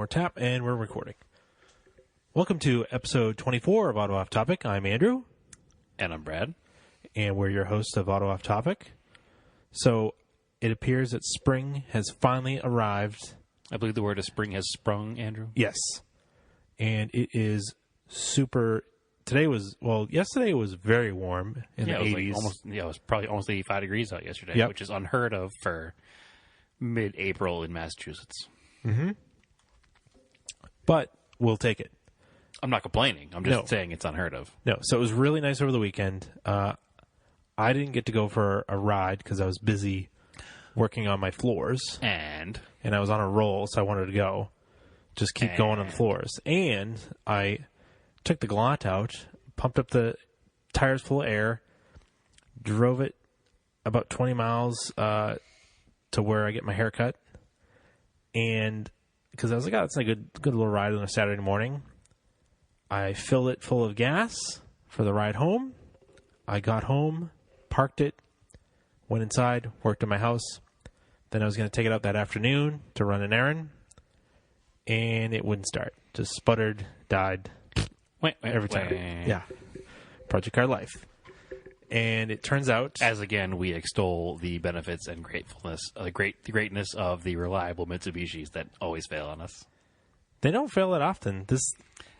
tap, and we're recording. Welcome to episode 24 of Auto Off Topic. I'm Andrew. And I'm Brad. And we're your hosts of Auto Off Topic. So it appears that spring has finally arrived. I believe the word of spring has sprung, Andrew. Yes. And it is super... yesterday was very warm in the 80s. It was probably almost 85 degrees out yesterday, which is unheard of for mid-April in Massachusetts. Mm-hmm. But we'll take it. I'm not complaining. I'm just saying it's unheard of. No, so it was really nice over the weekend. I didn't get to go for a ride because I was busy working on my floors. And I was on a roll, so I wanted to go. Just keep going on the floors. And I took the Galant out, pumped up the tires full of air, drove it about 20 miles to where I get my hair cut. And because I was like, oh, it's a good little ride on a Saturday morning. I filled it full of gas for the ride home. I got home, parked it, went inside, worked in my house. Then I was going to take it out that afternoon to run an errand. And it wouldn't start. Just sputtered, died. Every time. Yeah. Project Car Life. And it turns out... As again, we extol the benefits and the greatness of the reliable Mitsubishis that always fail on us. They don't fail that often.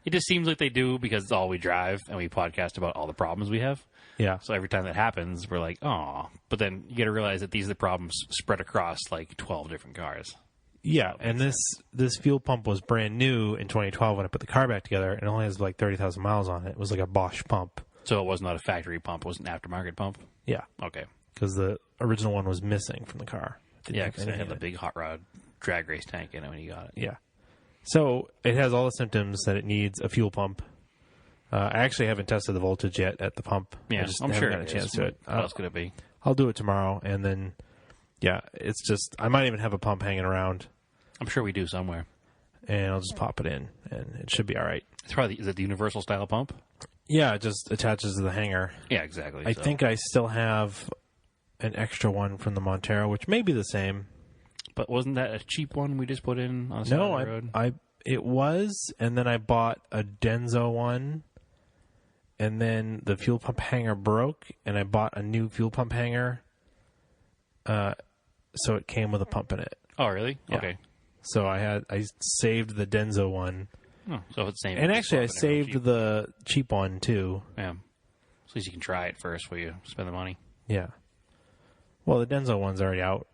It just seems like they do because it's all we drive and we podcast about all the problems we have. Yeah. So every time that happens, we're like, oh. But then you got to realize that these are the problems spread across like 12 different cars. Yeah, and this fuel pump was brand new in 2012 when I put the car back together, and it only has like 30,000 miles on it. It was like a Bosch pump. So it was not a factory pump. It was an aftermarket pump? Yeah. Okay. Because the original one was missing from the car. Yeah, because it had the big hot rod drag race tank in it when you got it. Yeah. So it has all the symptoms that it needs a fuel pump. I actually haven't tested the voltage yet at the pump. Yeah, I'm sure. Got a chance to it. What else could it be? I'll do it tomorrow, and then, yeah, it's just, I might even have a pump hanging around. I'm sure we do somewhere. And I'll just pop it in, and it should be all right. It's probably, is it the universal style pump? Yeah, it just attaches to the hanger. Yeah, exactly. I think I still have an extra one from the Montero, which may be the same. But wasn't that a cheap one we just put in on the side of the road? It was, and then I bought a Denso one, and then the fuel pump hanger broke, and I bought a new fuel pump hanger, so it came with a pump in it. Oh, really? Yeah. Okay. So I saved the Denso one. Oh, so it's the same. And actually, I saved the cheap one, too. Yeah. So at least you can try it first before you spend the money. Yeah. Well, the Denso one's already out.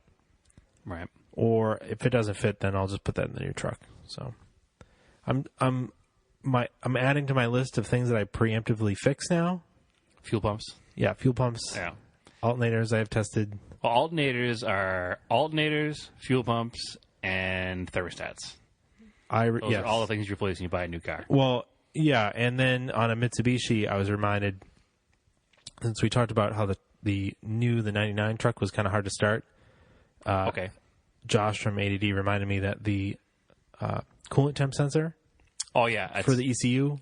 Right. Or if it doesn't fit, then I'll just put that in the new truck. So I'm adding to my list of things that I preemptively fix now. Fuel pumps? Yeah, fuel pumps. Yeah. Alternators I have tested. Well, alternators are fuel pumps, and thermostats. Those are all the things you replace when you buy a new car. Well, yeah, and then on a Mitsubishi, I was reminded, since we talked about how the 99 truck was kind of hard to start. Okay. Josh from ADD reminded me that the coolant temp sensor for the ECU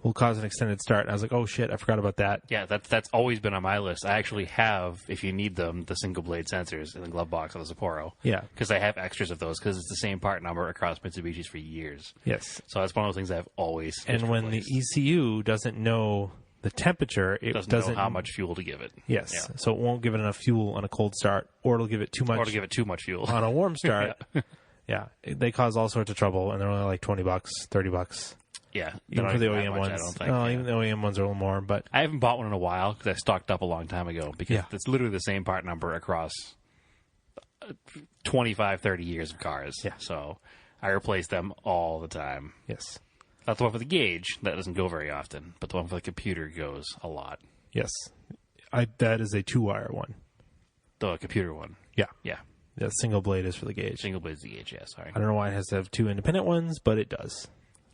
will cause an extended start. And I was like, oh, shit, I forgot about that. Yeah, that's always been on my list. I actually have, if you need them, the single-blade sensors in the glove box of the Sapporo. Yeah. Because I have extras of those because it's the same part number across Mitsubishis for years. Yes. So that's one of those things I've always And when the ECU doesn't know the temperature, it doesn't know how much fuel to give it. Yes. Yeah. So it won't give it enough fuel on a cold start, or it'll give it too much. Or to give it too much fuel. On a warm start. Yeah. They cause all sorts of trouble, and they're only like $20, $30. Yeah. Even for the OEM ones. I don't think. Even the OEM ones are a little more, but... I haven't bought one in a while because I stocked up a long time ago because it's literally the same part number across 25, 30 years of cars. Yeah. So I replace them all the time. Yes. Not the one for the gauge. That doesn't go very often. But the one for the computer goes a lot. Yes. That is a 2-wire one. The computer one. Yeah. Yeah. The single blade is for the gauge. Single blade's the gauge, yeah, sorry. I don't know why it has to have 2 independent ones, but it does.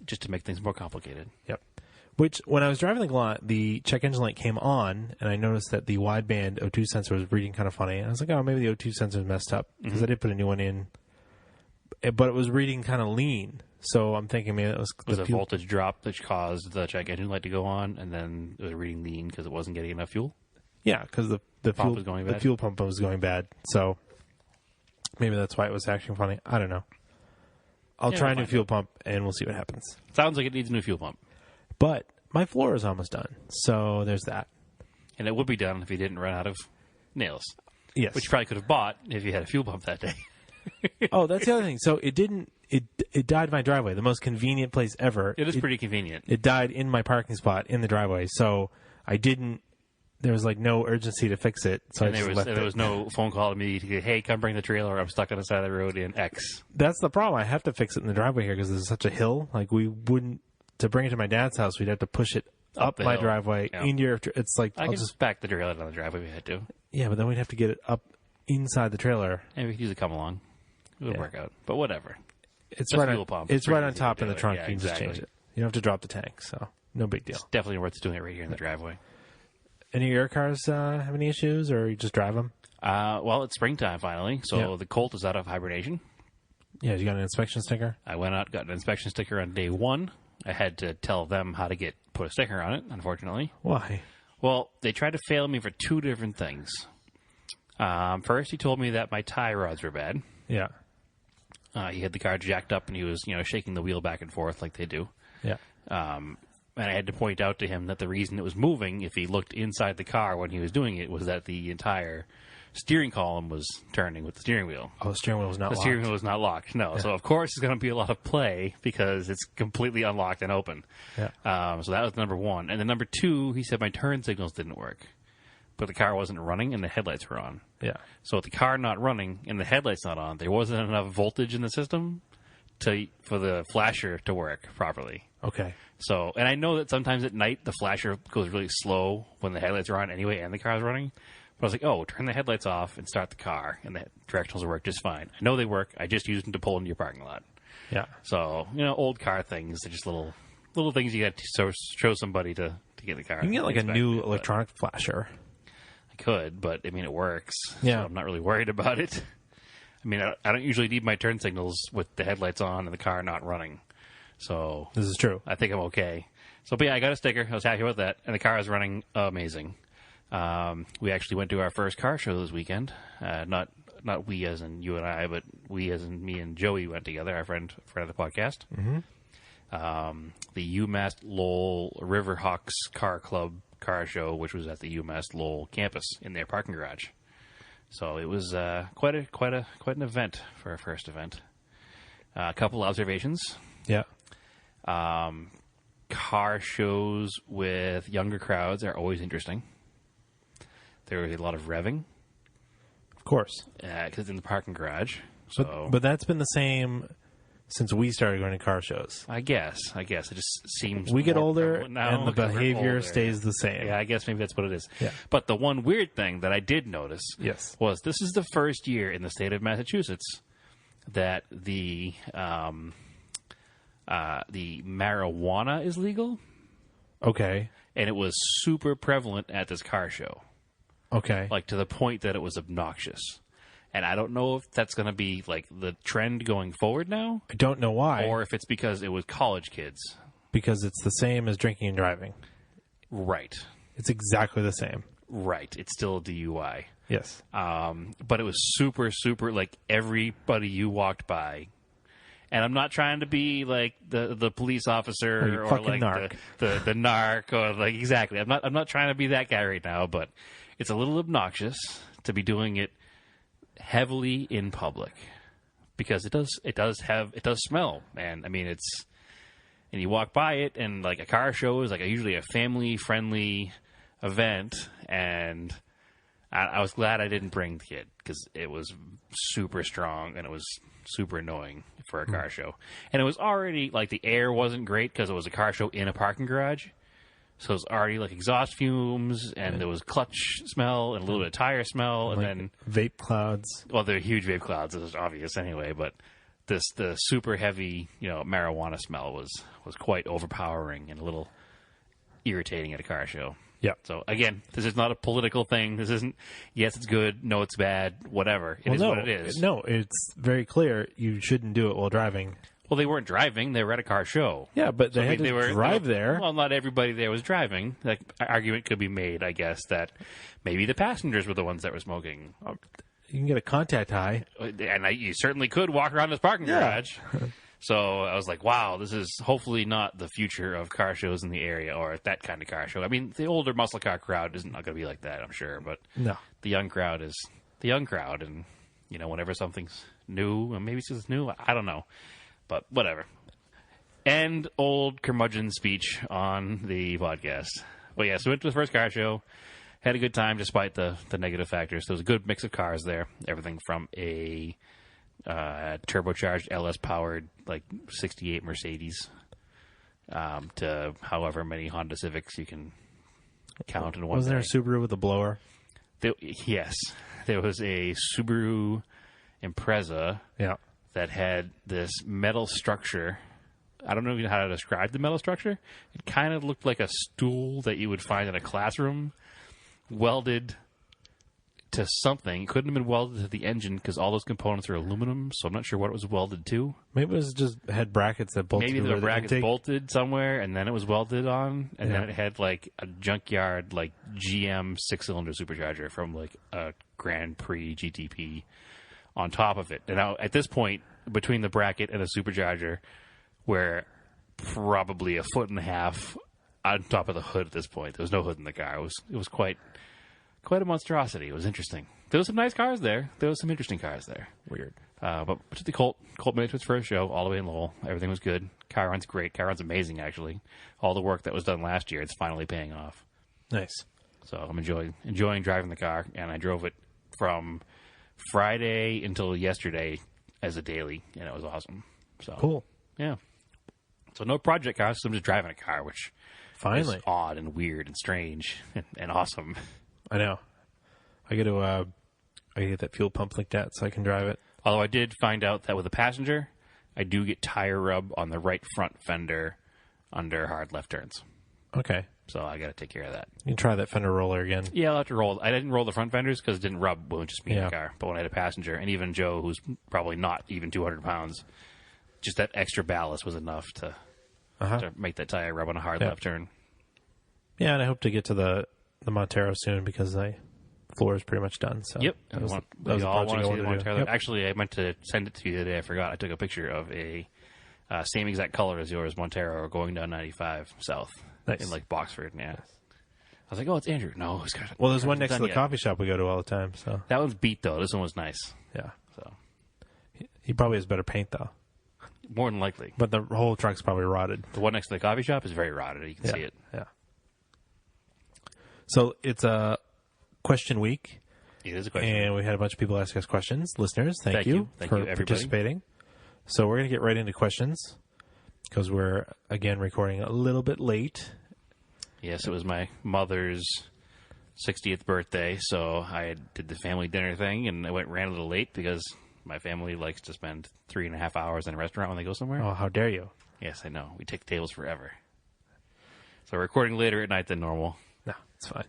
Just to make things more complicated. Yep. Which, when I was driving the Galant, the check engine light came on, and I noticed that the wideband O2 sensor was reading kind of funny. And I was like, oh, maybe the O2 sensor is messed up, because I did put a new one in. But it was reading kind of lean. So I'm thinking maybe it was a voltage drop that caused the check engine light to go on, and then it was reading lean because it wasn't getting enough fuel? Yeah, because the fuel pump was going bad. So maybe that's why it was acting funny. I don't know. I'll try a new fuel pump, and we'll see what happens. Sounds like it needs a new fuel pump. But my floor is almost done, so there's that. And it would be done if you didn't run out of nails. Yes. Which you probably could have bought if you had a fuel pump that day. Oh, that's the other thing. So it didn't. It died in my driveway, the most convenient place ever. It is pretty convenient. It died in my parking spot in the driveway, so I didn't. There was like no urgency to fix it, so and I just left it. There was no phone call to me to go, hey, come bring the trailer. I'm stuck on the side of the road in X. That's the problem. I have to fix it in the driveway here because there's such a hill. Like we wouldn't to bring it to my dad's house. We'd have to push it up my driveway into your. It's like I'll just back the trailer down the driveway if we had to. Yeah, but then we'd have to get it up inside the trailer. And we could use it come along. It would work out, but whatever. It's right on. Pump. It's right on top in the trunk. You can just change it. You don't have to drop the tank, so no big deal. It's definitely worth doing it right here in the driveway. Any of your cars have any issues, or you just drive them? Well, it's springtime finally, so the Colt is out of hibernation. Yeah, you got an inspection sticker? I went out, got an inspection sticker on day one. I had to tell them how to put a sticker on it, unfortunately. Why? Well, they tried to fail me for two different things. First, he told me that my tie rods were bad. Yeah. He had the car jacked up, and he was, shaking the wheel back and forth like they do. Yeah. And I had to point out to him that the reason it was moving, if he looked inside the car when he was doing it, was that the entire steering column was turning with the steering wheel. Oh, the steering wheel was not locked. The steering wheel was not locked, no. Yeah. So, of course, there's going to be a lot of play because it's completely unlocked and open. Yeah. So that was number one. And then number two, he said my turn signals didn't work. But the car wasn't running and the headlights were on. Yeah. So with the car not running and the headlights not on, there wasn't enough voltage in the system for the flasher to work properly. Okay. So, and I know that sometimes at night the flasher goes really slow when the headlights are on anyway and the car's running. But I was like, oh, turn the headlights off and start the car, and the directionals will work just fine. I know they work. I just use them to pull into your parking lot. Yeah. So, old car things, they're just little things you got to show somebody to get the car. You can get like a new electronic flasher. I could, but I mean, it works. Yeah. So I'm not really worried about it. I mean, I don't usually need my turn signals with the headlights on and the car not running. So this is true. I think I'm okay. So, but yeah, I got a sticker. I was happy with that, and the car is running amazing. We actually went to our first car show this weekend. Not we as in you and I, but we as in me and Joey went together. Our friend of the podcast. Mm-hmm. The UMass Lowell Riverhawks Car Club car show, which was at the UMass Lowell campus in their parking garage. So it was quite an event for our first event. A couple observations. Yeah. Car shows with younger crowds are always interesting. There was a lot of revving. Of course. Because it's in the parking garage. So. But that's been the same since we started going to car shows. I guess. It just seems we get older now, and the behavior stays the same. Yeah, I guess maybe that's what it is. Yeah. But the one weird thing that I did notice was this is the first year in the state of Massachusetts that the marijuana is legal. Okay. And it was super prevalent at this car show. Okay. Like to the point that it was obnoxious. And I don't know if that's going to be like the trend going forward now. I don't know why. Or if it's because it was college kids. Because it's the same as drinking and driving. Right. It's exactly the same. Right. It's still a DUI. Yes. But it was super, super, like everybody you walked by. And I'm not trying to be like the police officer or like narc. the narc or like exactly. I'm not trying to be that guy right now, but it's a little obnoxious to be doing it heavily in public because it does smell, and I mean and you walk by it, and like a car show is like usually a family friendly event, and I was glad I didn't bring the kid because it was super strong and it was super annoying for a car show, and it was already like the air wasn't great because it was a car show in a parking garage. So it was already like exhaust fumes, and there was clutch smell, and a little bit of tire smell, and then vape clouds. Well, they're huge vape clouds. It was obvious anyway, but the super heavy, marijuana smell was quite overpowering and a little irritating at a car show. Yeah. So again, this is not a political thing. This isn't. Yes, it's good. No, it's bad. Whatever. It is what it is. No, it's very clear you shouldn't do it while driving. Well, they weren't driving. They were at a car show. Yeah, but they had to drive there. Well, not everybody there was driving. Like, argument could be made, I guess, that maybe the passengers were the ones that were smoking. You can get a contact high. And you certainly could walk around this parking garage. So I was like, wow, this is hopefully not the future of car shows in the area or that kind of car show. I mean, the older muscle car crowd is not going to be like that, I'm sure. But No. the young crowd is the young crowd. And, whenever something's new, and maybe it's new, I don't know. But whatever. And old curmudgeon speech on the podcast. Well, yeah, so we went to the first car show. Had a good time despite the negative factors. There was a good mix of cars there. Everything from a turbocharged LS-powered, 68 Mercedes to however many Honda Civics you can count in one Wasn't there day. a Subaru with a blower? Yes. There was a Subaru Impreza that had this metal structure. I don't know even how to describe the metal structure. It kind of looked like a stool that you would find in a classroom, welded to something. It couldn't have been welded to the engine because all those components are aluminum, so I'm not sure what it was welded to. Maybe it was just had brackets that bolted. Maybe the brackets bolted somewhere, and then it was welded on, and then it had a junkyard GM 6-cylinder supercharger from a Grand Prix GTP on top of it. And now at this point, between the bracket and the supercharger, we're probably a foot and a half on top of the hood at this point. There was no hood in the car. It was quite a monstrosity. It was interesting. There was some nice cars there. There was some interesting cars there. Weird. But to the Colt made it to its first show, all the way in Lowell. Everything was good. Car runs great. Car runs amazing, actually. All the work that was done last year, it's finally paying off. Nice. So I'm enjoying driving the car, and I drove it from Friday until yesterday as a daily, and it was awesome. So Cool. Yeah. So no project cars, so I'm just driving a car, which Finally. is odd and weird and strange and awesome. I know. I got to get that fuel pump linked out so I can drive it. Although I did find out that with a passenger, I do get tire rub on the right front fender under hard left turns. Okay. So I got to take care of that. You can try that fender roller again. Yeah, I'll have to roll. I didn't roll the front fenders because it didn't rub when it was just me in Yeah. the car. But when I had a passenger, and even Joe, who's probably not even 200 pounds, just that extra ballast was enough to make that tire rub on a hard left turn. Yeah, and I hope to get to the Montero soon because the floor is pretty much done. So Yep. that was we the all project want I to see wanted the to do. Montero. Yep. Actually, I meant to send it to you today. I forgot. I took a picture of a same exact color as yours, Montero, going down 95 south Nice. in Boxford. Yeah. I was like, oh, it's Andrew. No, it's got. Well, there's one next to the yet. coffee shop we go to all the time. So That one's beat though. This one was nice. yeah, So he probably has better paint though. more than likely, But the whole truck's probably rotted. the one next to the coffee shop is very rotted. You can see it. Yeah. So it's a question week, It is a question. and we had a bunch of people ask us questions. Listeners, thank you Thank for you, everybody. participating. So we're going to get right into questions because we're, again, recording a little bit late. Yes, it was my mother's 60th birthday, so I did the family dinner thing, and I ran a little late because my family likes to spend 3.5 hours in a restaurant when they go somewhere. Oh, how dare you? Yes, I know. We take the tables forever. So we're recording later at night than normal. No, it's fine.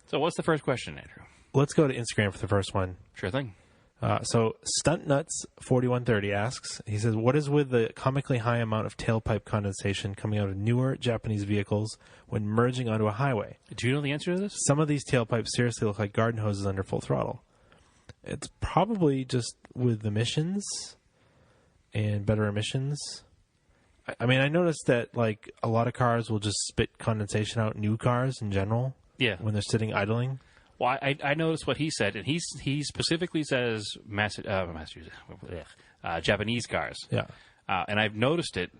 So what's the first question, Andrew? Let's go to Instagram for the first one. Sure thing. So Stuntnuts4130 asks, he says, what is with the comically high amount of tailpipe condensation coming out of newer Japanese vehicles when merging onto a highway? Do you know the answer to this? Some of these tailpipes seriously look like garden hoses under full throttle. It's probably just with emissions and better emissions. I mean, I noticed that a lot of cars will just spit condensation out, new cars in general, Yeah. when they're sitting idling. Well, I noticed what he said, and he specifically says Japanese cars. Yeah. And I've noticed it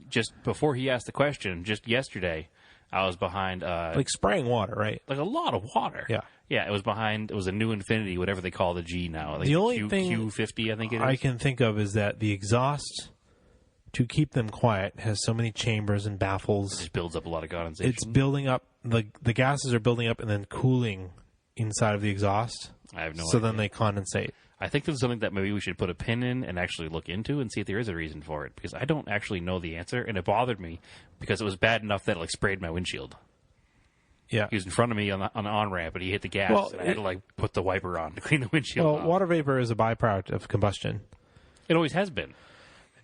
just before he asked the question, just yesterday, I was behind... Like spraying water, right? like a lot of water. Yeah. Yeah, it was a new Infinity, whatever they call the G now. Like The only thing Q50, I think it is. I can think of is that the exhaust, to keep them quiet, has so many chambers and baffles. Just builds up a lot of condensation. It's building up, the gases are building up and then cooling inside of the exhaust. I have no So idea. then they condensate. I think this is something that maybe we should put a pin in and actually look into and see if there is a reason for it, because I don't actually know the answer, and it bothered me because it was bad enough that it sprayed my windshield. Yeah. He was in front of me on the on-ramp, but he hit the gas, Well, and I had to put the wiper on to clean the windshield Well, off. water vapor is a byproduct of combustion. It always has been.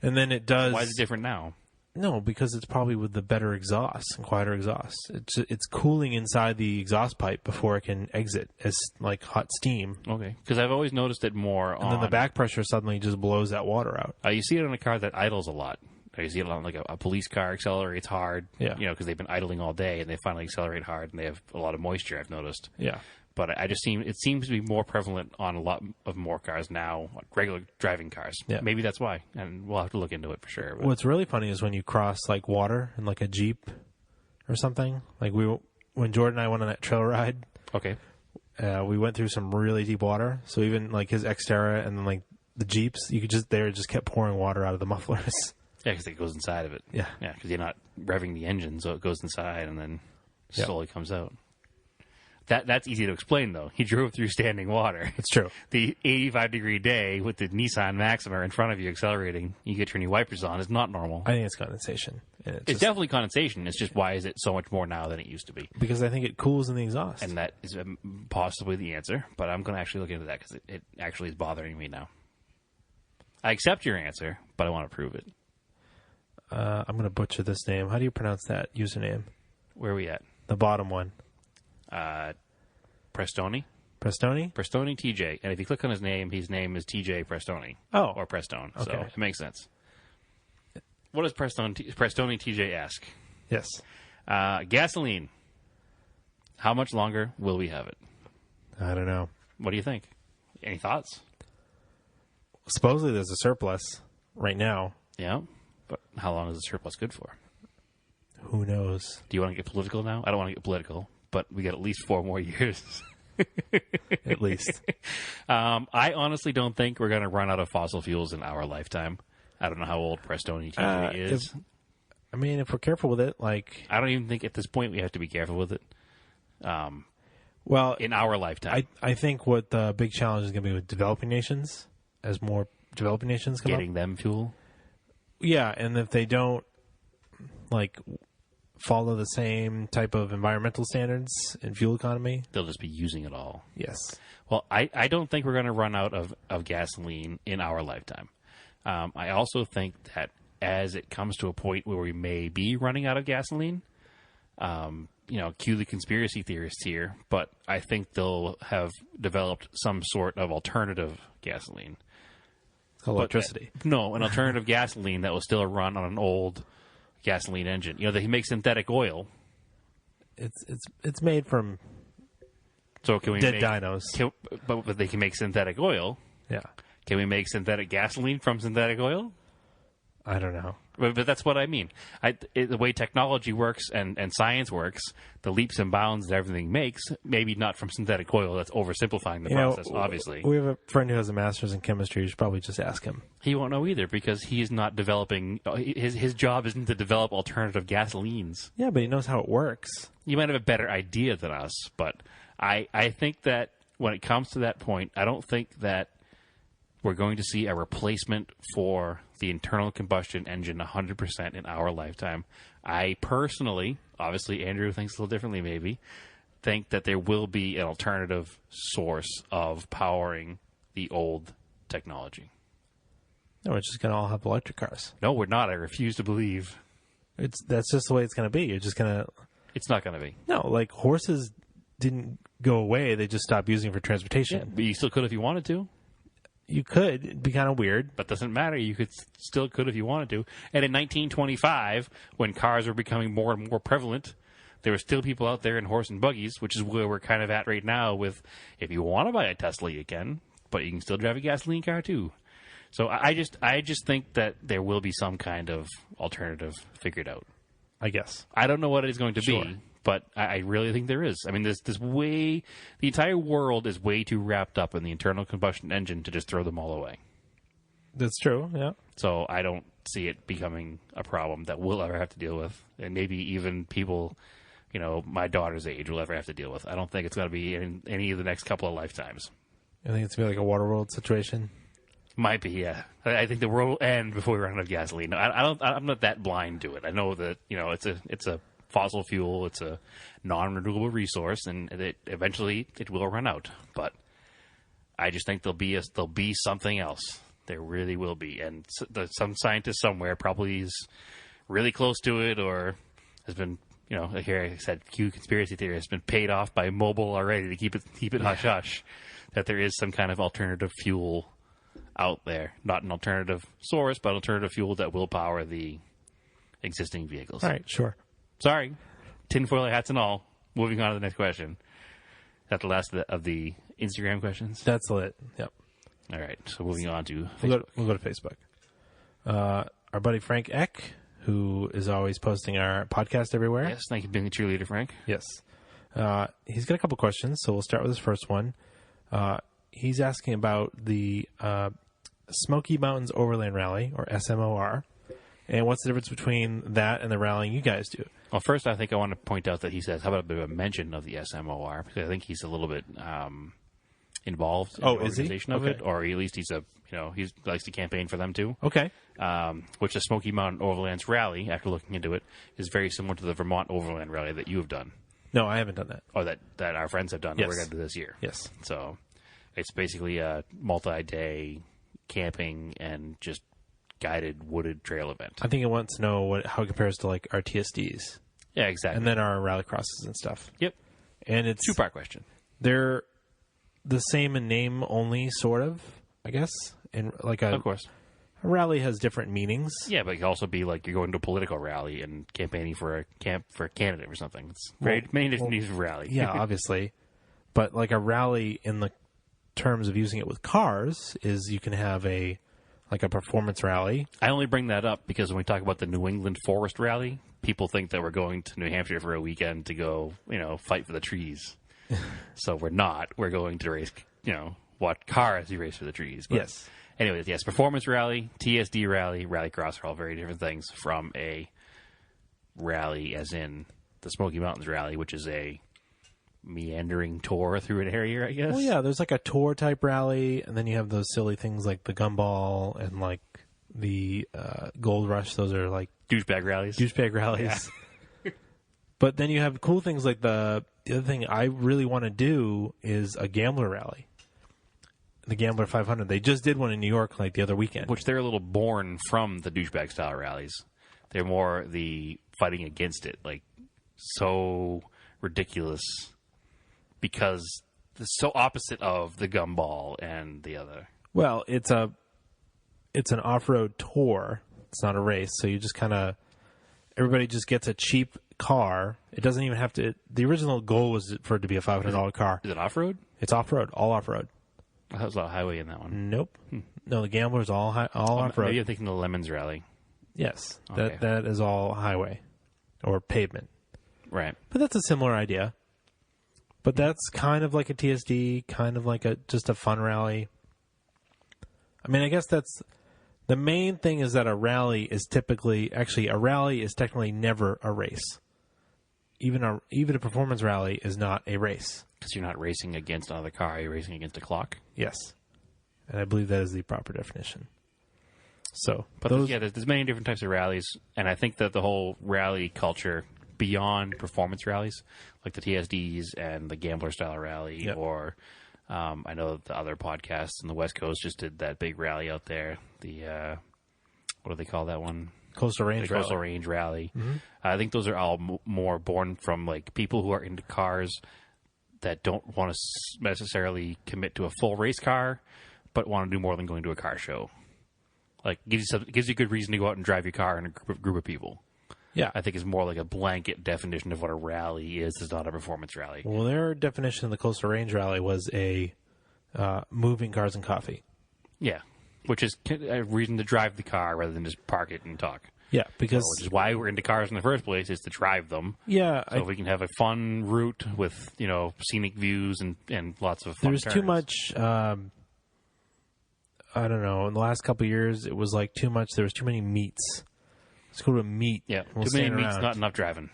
And then it does... Why is it different now? No, because it's probably with the better exhaust and quieter exhaust. It's cooling inside the exhaust pipe before it can exit as like hot steam. Okay, because I've always noticed it more And then the back pressure suddenly just blows that water out. You see it on a car that idles a lot. You see it on like a police car accelerates hard. Yeah. Because they've been idling all day and they finally accelerate hard and they have a lot of moisture. I've noticed. Yeah. But it seems to be more prevalent on a lot of more cars now, like regular driving cars. Yeah. Maybe that's why, and we'll have to look into it for sure. But. What's really funny is when you cross like water in like a Jeep or something. Like when Jordan and I went on that trail ride. Okay. We went through some really deep water. So even like his Xterra and then like the Jeeps, they just kept pouring water out of the mufflers. Yeah, because it goes inside of it. Yeah. Yeah, because you're not revving the engine, so it goes inside and then slowly comes out. That's easy to explain, though. He drove through standing water. It's true. The 85-degree day with the Nissan Maxima in front of you accelerating, you get your new wipers on, is not normal. I think it's condensation. And It's definitely condensation. It's just why is it so much more now than it used to be? because I think it cools in the exhaust. And that is possibly the answer, but I'm going to actually look into that because it actually is bothering me now. I accept your answer, but I want to prove it. I'm going to butcher this name. How do you pronounce that username? Where are we at? The bottom one. Prestoni? Prestoni? Prestoni TJ. And if you click on his name is TJ Prestoni. Oh. Or Prestone. So Okay. it makes sense. What does Prestoni TJ ask? Yes. Gasoline. How much longer will we have it? I don't know. What do you think? Any thoughts? Supposedly there's a surplus right now. Yeah. But how long is the surplus good for? Who knows? Do you want to get political now? I don't want to get political, but we got at least 4 more years. At least. I honestly don't think we're going to run out of fossil fuels in our lifetime. I don't know how old Prestoni TJ is. If we're careful with it, like... I don't even think at this point we have to be careful with it. Well, in our lifetime. I think what the big challenge is going to be with developing nations, as more developing nations come Getting up. them fuel. Yeah, and if they don't, like, follow the same type of environmental standards and fuel economy... They'll just be using it all. Yes. Well, I don't think we're going to run out of gasoline in our lifetime. I also think that as it comes to a point where we may be running out of gasoline, cue the conspiracy theorists here, but I think they'll have developed some sort of alternative gasoline. Electricity. An alternative gasoline that will still run on an old gasoline engine. They can make synthetic oil. It's made from So can we dead make, dinos. But they can make synthetic oil. Yeah. Can we make synthetic gasoline from synthetic oil? I don't know. But that's what I mean. The way technology works and science works, the leaps and bounds that everything makes, maybe not from synthetic oil. That's oversimplifying the process, obviously. We have a friend who has a master's in chemistry. You should probably just ask him. He won't know either because he's not developing. His job isn't to develop alternative gasolines. Yeah, but he knows how it works. You might have a better idea than us, but I think that when it comes to that point, I don't think that we're going to see a replacement for the internal combustion engine 100% in our lifetime. I personally, obviously Andrew thinks a little differently maybe, think that there will be an alternative source of powering the old technology. No, we're just going to all have electric cars. No, we're not. I refuse to believe. That's just the way it's going to be. You're just going to... It's not going to be. No, like horses didn't go away. They just stopped using for transportation. Yeah, but you still could if you wanted to. You could. It'd be kind of weird. But doesn't matter. You still could if you wanted to. And in 1925, when cars were becoming more and more prevalent, there were still people out there in horse and buggies, which is where we're kind of at right now with if you want to buy a Tesla, you can, but you can still drive a gasoline car too. So I just think that there will be some kind of alternative figured out. I guess. I don't know what it is going to Sure. be, but I really think there is. I mean, the entire world is way too wrapped up in the internal combustion engine to just throw them all away. That's true, yeah. So I don't see it becoming a problem that we'll ever have to deal with. And maybe even people, my daughter's age will ever have to deal with. I don't think it's going to be in any of the next couple of lifetimes. I think it's going to be like a Waterworld situation. Might be, yeah. I think the world will end before we run out of gasoline. I'm not that blind to it. I know that, it's a fossil fuel, it's a non-renewable resource, and eventually it will run out. But I just think there'll be something else. There really will be, and some scientist somewhere probably is really close to it or has been, like here I said, Q conspiracy theory has been paid off by Mobil already to keep it hush hush, that there is some kind of alternative fuel out there. Not an alternative source, but alternative fuel that will power the existing vehicles. All right, sure. Sorry. Tinfoil hats and all. Moving on to the next question. Is that the last of the Instagram questions? That's it. Yep. All right. So moving on to Facebook. We'll go to Facebook. Our buddy Frank Eck, who is always posting our podcast everywhere. Yes, thank you for being a cheerleader, Frank. Yes. He's got a couple questions, so we'll start with his first one. He's asking about the Smoky Mountains Overland Rally, or SMOR, and what's the difference between that and the rallying you guys do? Well, first, I think I want to point out that he says, how about a bit of a mention of the SMOR? Because I think he's a little bit involved in the organization of it, or at least he's he likes to campaign for them too. Okay. Which the Smoky Mountain Overlands Rally, after looking into it, is very similar to the Vermont Overland Rally that you have done. No, I haven't done that. Or that our friends have done. Yes. That we're going to do this year. Yes. So it's basically a multi-day camping and just guided wooded trail event. I think it wants to know how it compares to like our TSDs. Yeah, exactly. And then our rally crosses and stuff. Yep. And it's two-part question. They're the same in name only, sort of, I guess. And like of course. A rally has different meanings. Yeah, but it can also be like you're going to a political rally and campaigning for a candidate or something. It's many different meanings of rally. Yeah, obviously. But like a rally in the terms of using it with cars is you can have a performance rally. I only bring that up because when we talk about the New England Forest Rally, people think that we're going to New Hampshire for a weekend to go, fight for the trees. So we're not. We're going to race, watch cars you race for the trees. But yes. Anyways, yes, performance rally, TSD rally, rallycross are all very different things from a rally as in the Smoky Mountains Rally, which is a meandering tour through an area, I guess. Well, yeah, there's like a tour type rally, and then you have those silly things like the gumball and like the Gold Rush. Those are like douchebag rallies. Yeah. But then you have cool things like the other thing I really want to do is a gambler rally. The Gambler 500. They just did one in New York like the other weekend. Which they're a little born from the douchebag style rallies. They're more the fighting against it, like so ridiculous because it's so opposite of the gumball and the other. Well, it's an off-road tour. It's not a race, so you just kind of everybody just gets a cheap car. It doesn't even have to. The original goal was for it to be a $500 car. Is it off-road? It's off-road, all off-road. I thought it was a lot of highway in that one. Nope. No, the Gambler's all off-road. Maybe I'm thinking the Lemons Rally. Yes, Okay. that is all highway or pavement. Right. But that's a similar idea. But that's kind of like a TSD, kind of like just a fun rally. I mean, I guess that's the main thing is that a rally is technically never a race. Even a performance rally is not a race. Because you're not racing against another car, you're racing against a clock. Yes. And I believe that is the proper definition. So, but there's many different types of rallies, and I think that the whole rally culture beyond performance rallies, like the TSDs and the Gambler style rally, yep. or I know the other podcasts in the West Coast just did that big rally out there. The what do they call that one? Coastal Range Rally. Coastal Range Rally. Mm-hmm. I think those are all more born from like people who are into cars that don't want to necessarily commit to a full race car, but want to do more than going to a car show. Like gives you a good reason to go out and drive your car in a group of people. Yeah, I think it's more like a blanket definition of what a rally is. It's not a performance rally. Well, their definition of the Coastal Range Rally was a moving cars and coffee. Yeah, which is a reason to drive the car rather than just park it and talk. Yeah, because which is why we're into cars in the first place, is to drive them. Yeah, so we can have a fun route with scenic views and lots of fun. There's too much. I don't know. In the last couple of years, it was like too much. There was too many meets. Let's go to a meet. Yeah, too many meets, not enough driving.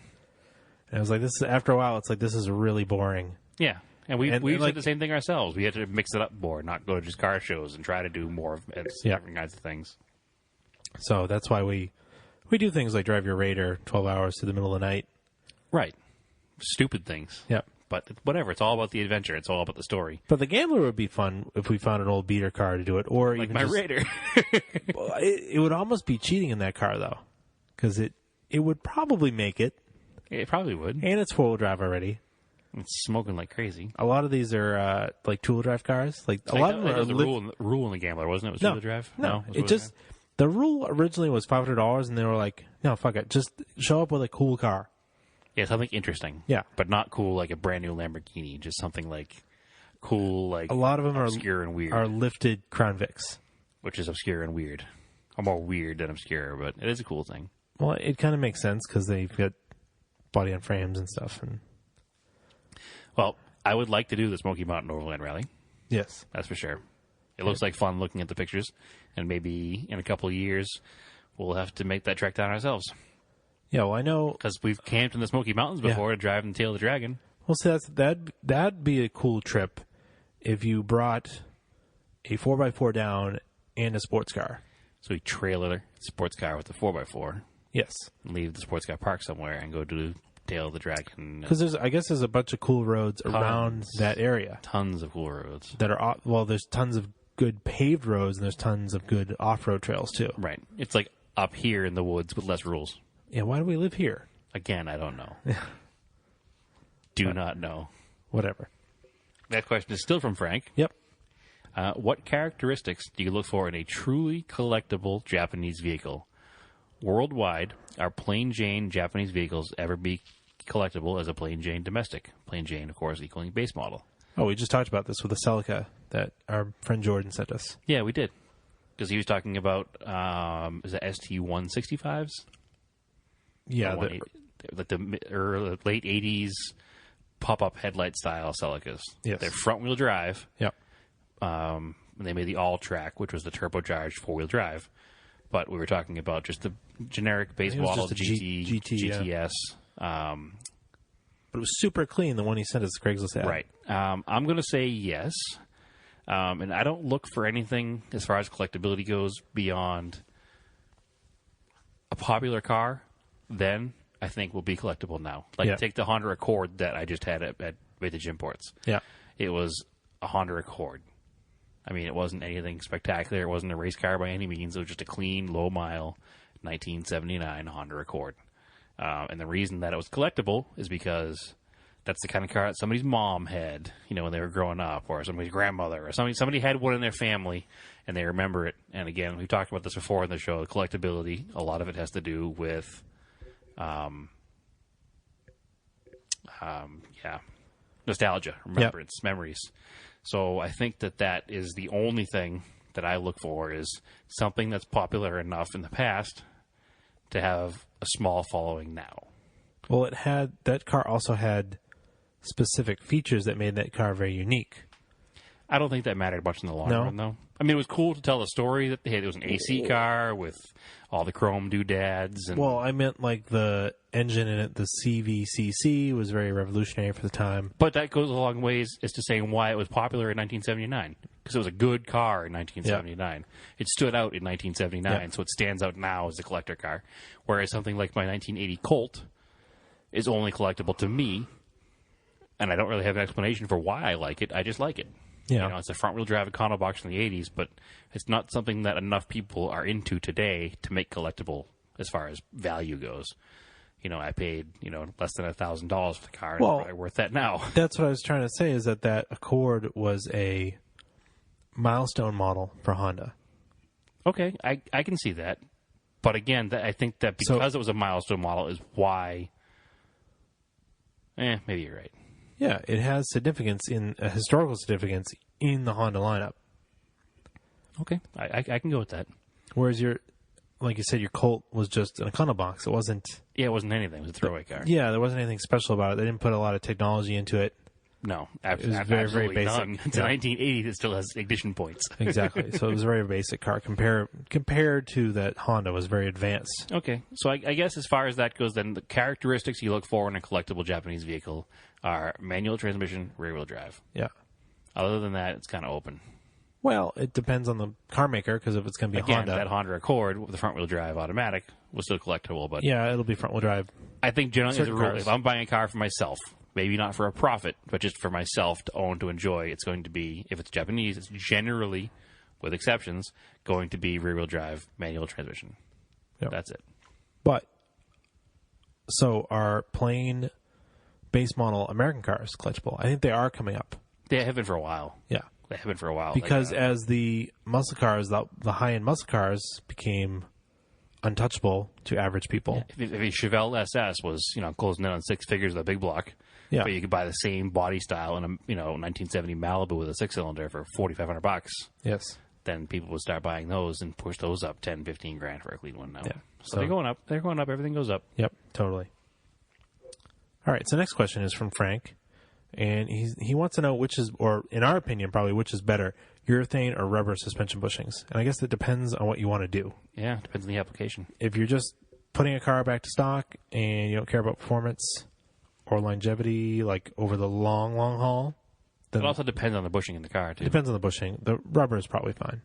And I was like, this. After a while, it's like this is really boring. Yeah, and we said the same thing ourselves. We had to mix it up more, not go to just car shows and try to do more of different kinds of things. So that's why we do things like drive your Raider 12 hours to the middle of the night. Right. Stupid things. Yeah. But whatever. It's all about the adventure. It's all about the story. But the Gambler would be fun if we found an old beater car to do it, or like even my Raider. It would almost be cheating in that car though, because it would probably make it, It probably would. and it's 4-wheel drive already. It's smoking like crazy. A lot of these are like 2-wheel drive cars. Like a lot of them That are was the rule in the Gambler, wasn't it? Was no, two-wheel drive? no. Was It just the rule originally was $500, and they were like, no, fuck it, just show up with a cool car. yeah, something interesting. Yeah. But not cool like a brand new Lamborghini. Just something like cool, like A lot of them obscure and weird. are lifted Crown Vics. Which is obscure and weird. Or more weird than obscure, but it is a cool thing. Well, it kind of makes sense because they've got body on frames and stuff. And Well, I would like to do the Smoky Mountain Overland Rally. yes, That's for sure. It looks like fun looking at the pictures, and maybe in a couple of years we'll have to make that trek down ourselves yeah. Well, I know. because we've camped in the Smoky Mountains before to drive in the Tail of the Dragon. Well, see, that'd be a cool trip if you brought a 4x4 down and a sports car. So we trailer the sports car with the 4x4, Yes, and leave the sports car parked somewhere, and go to the Tail of the Dragon. because I guess there's a bunch of cool roads around that area Tons of cool roads. that are well. There's tons of good paved roads and there's tons of good off-road trails too. Right. It's like up here in the woods with less rules. Yeah, why do we live here? Again, I don't know. Do not know. Whatever. That question is still from Frank. Yep. What characteristics do you look for in a truly collectible Japanese vehicle? Worldwide, are plain Jane Japanese vehicles ever be collectible as a plain Jane domestic? Plain Jane, of course, equaling base model. Oh, we just talked about this with the Celica that our friend Jordan sent us. Yeah, we did. Because he was talking about, is it ST-165s? Yeah, Like the late 80s pop-up headlight style Celicas. Yes. They're front-wheel drive. yep. And they made the all-track, which was the turbocharged four-wheel drive. But we were talking about just the generic base I think it was model just a GT, GTS. But it was super clean, the one he sent us, Craigslist ad. Right. I'm going to say yes. And I don't look for anything as far as collectability goes beyond a popular car. Then I think will be collectible now. Like Yeah. take the Honda Accord that I just had at Vintage Imports. Yeah. It was a Honda Accord. I mean, it wasn't anything spectacular. It wasn't a race car by any means. It was just a clean, low-mile 1979 Honda Accord. And the reason that it was collectible is because that's the kind of car that somebody's mom had, you know, when they were growing up, or somebody's grandmother, or somebody had one in their family, and they remember it. And again, we've talked about this before in the show, the collectability, a lot of it has to do with, nostalgia, remembrance, memories. So I think that is the only thing that I look for is something that's popular enough in the past to have a small following now. Well, that car also had specific features that made that car very unique. I don't think that mattered much in the long No? run, though. I mean, it was cool to tell the story that it was an AC car with all the chrome doodads. And Well, I meant like the engine in it, the CVCC was very revolutionary for the time. but that goes a long ways as to saying why it was popular in 1979. Because it was a good car in 1979. It stood out in 1979, so it stands out now as a collector car. Whereas something like my 1980 Colt is only collectible to me, and I don't really have an explanation for why I like it. I just like it. Yeah. You know, it's a front-wheel drive Econobox from the 80s, but it's not something that enough people are into today to make collectible as far as value goes. You know, I paid, less than $1,000 for the car, and Well, it's probably worth that now. That's what I was trying to say, is that Accord was a milestone model for Honda. Okay, I can see that. But again, I think that because it was a milestone model is why... maybe you're right. Yeah, it has significance historical significance in the Honda lineup. Okay, I can go with that. Whereas like you said, your Colt was just an Econobox. It wasn't. Yeah, it wasn't anything. It was a throwaway car. Yeah, there wasn't anything special about it. They didn't put a lot of technology into it. No, It was very, very basic. None. It's a 1980 that still has ignition points. Exactly. So it was a very basic car compared to that Honda was very advanced. Okay, so I guess as far as that goes, then the characteristics you look for in a collectible Japanese vehicle are manual transmission, rear-wheel drive. Yeah. Other than that, it's kind of open. Well, it depends on the car maker, because if it's going to be a Again, Honda, that Honda Accord with the front-wheel drive automatic was still collectible, but yeah, it'll be front wheel drive. I think generally as a Certain rule, cars. if I'm buying a car for myself, maybe not for a profit, but just for myself to own, to enjoy, it's going to be, if it's Japanese, it's generally, with exceptions, going to be rear-wheel drive, manual transmission. Yep. That's it. But So are plain base model American cars collectible? I think they are coming up. They have been for a while. Yeah. They have been for a while. Because as the muscle cars, the high-end muscle cars became untouchable to average people. If a Chevelle SS was, closing in on six figures with a big block, Yeah. but you could buy the same body style in a, 1970 Malibu with a six-cylinder for $4,500, Yes. then people would start buying those and push those up 10, 15 grand for a clean one now. Yeah. So they're going up. They're going up. Everything goes up. Yep, totally. All right, so next question is from Frank, and he wants to know which is, or in our opinion, probably which is better, urethane or rubber suspension bushings. And I guess it depends on what you want to do. Yeah, depends on the application. If you're just putting a car back to stock and you don't care about performance or longevity, like over the long, long haul, then It also depends on the bushing in the car, too. depends on the bushing. The rubber is probably fine.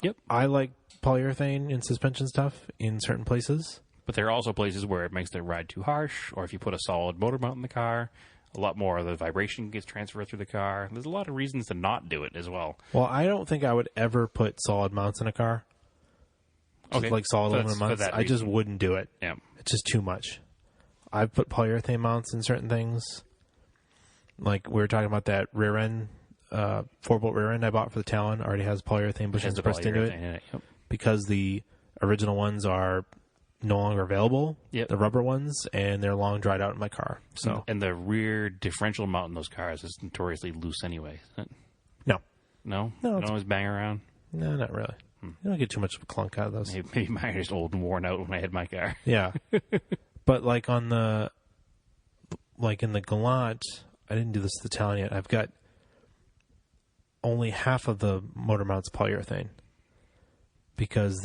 Yep. I like polyurethane in suspension stuff in certain places. But there are also places where it makes the ride too harsh, or if you put a solid motor mount in the car, a lot more of the vibration gets transferred through the car. There's a lot of reasons to not do it as well. Well, I don't think I would ever put solid mounts in a car. Just like solid aluminum mounts. I just wouldn't do it. Yeah. It's just too much. I've put polyurethane mounts in certain things. Like we were talking about that rear end, 4-bolt rear end I bought for the Talon already has polyurethane bushings pressed into it. Yep. Because the original ones are no longer available, Yep. the rubber ones, and they're long dried out in my car. So And the rear differential mount in those cars is notoriously loose anyway, isn't it? no, No? No, You it's- don't always bang around? no, not really. You don't get too much of a clunk out of those. Maybe mine are just old and worn out when I had my car. Yeah, but like in the Galant, I didn't do this to the Talon yet. I've got only half of the motor mounts polyurethane because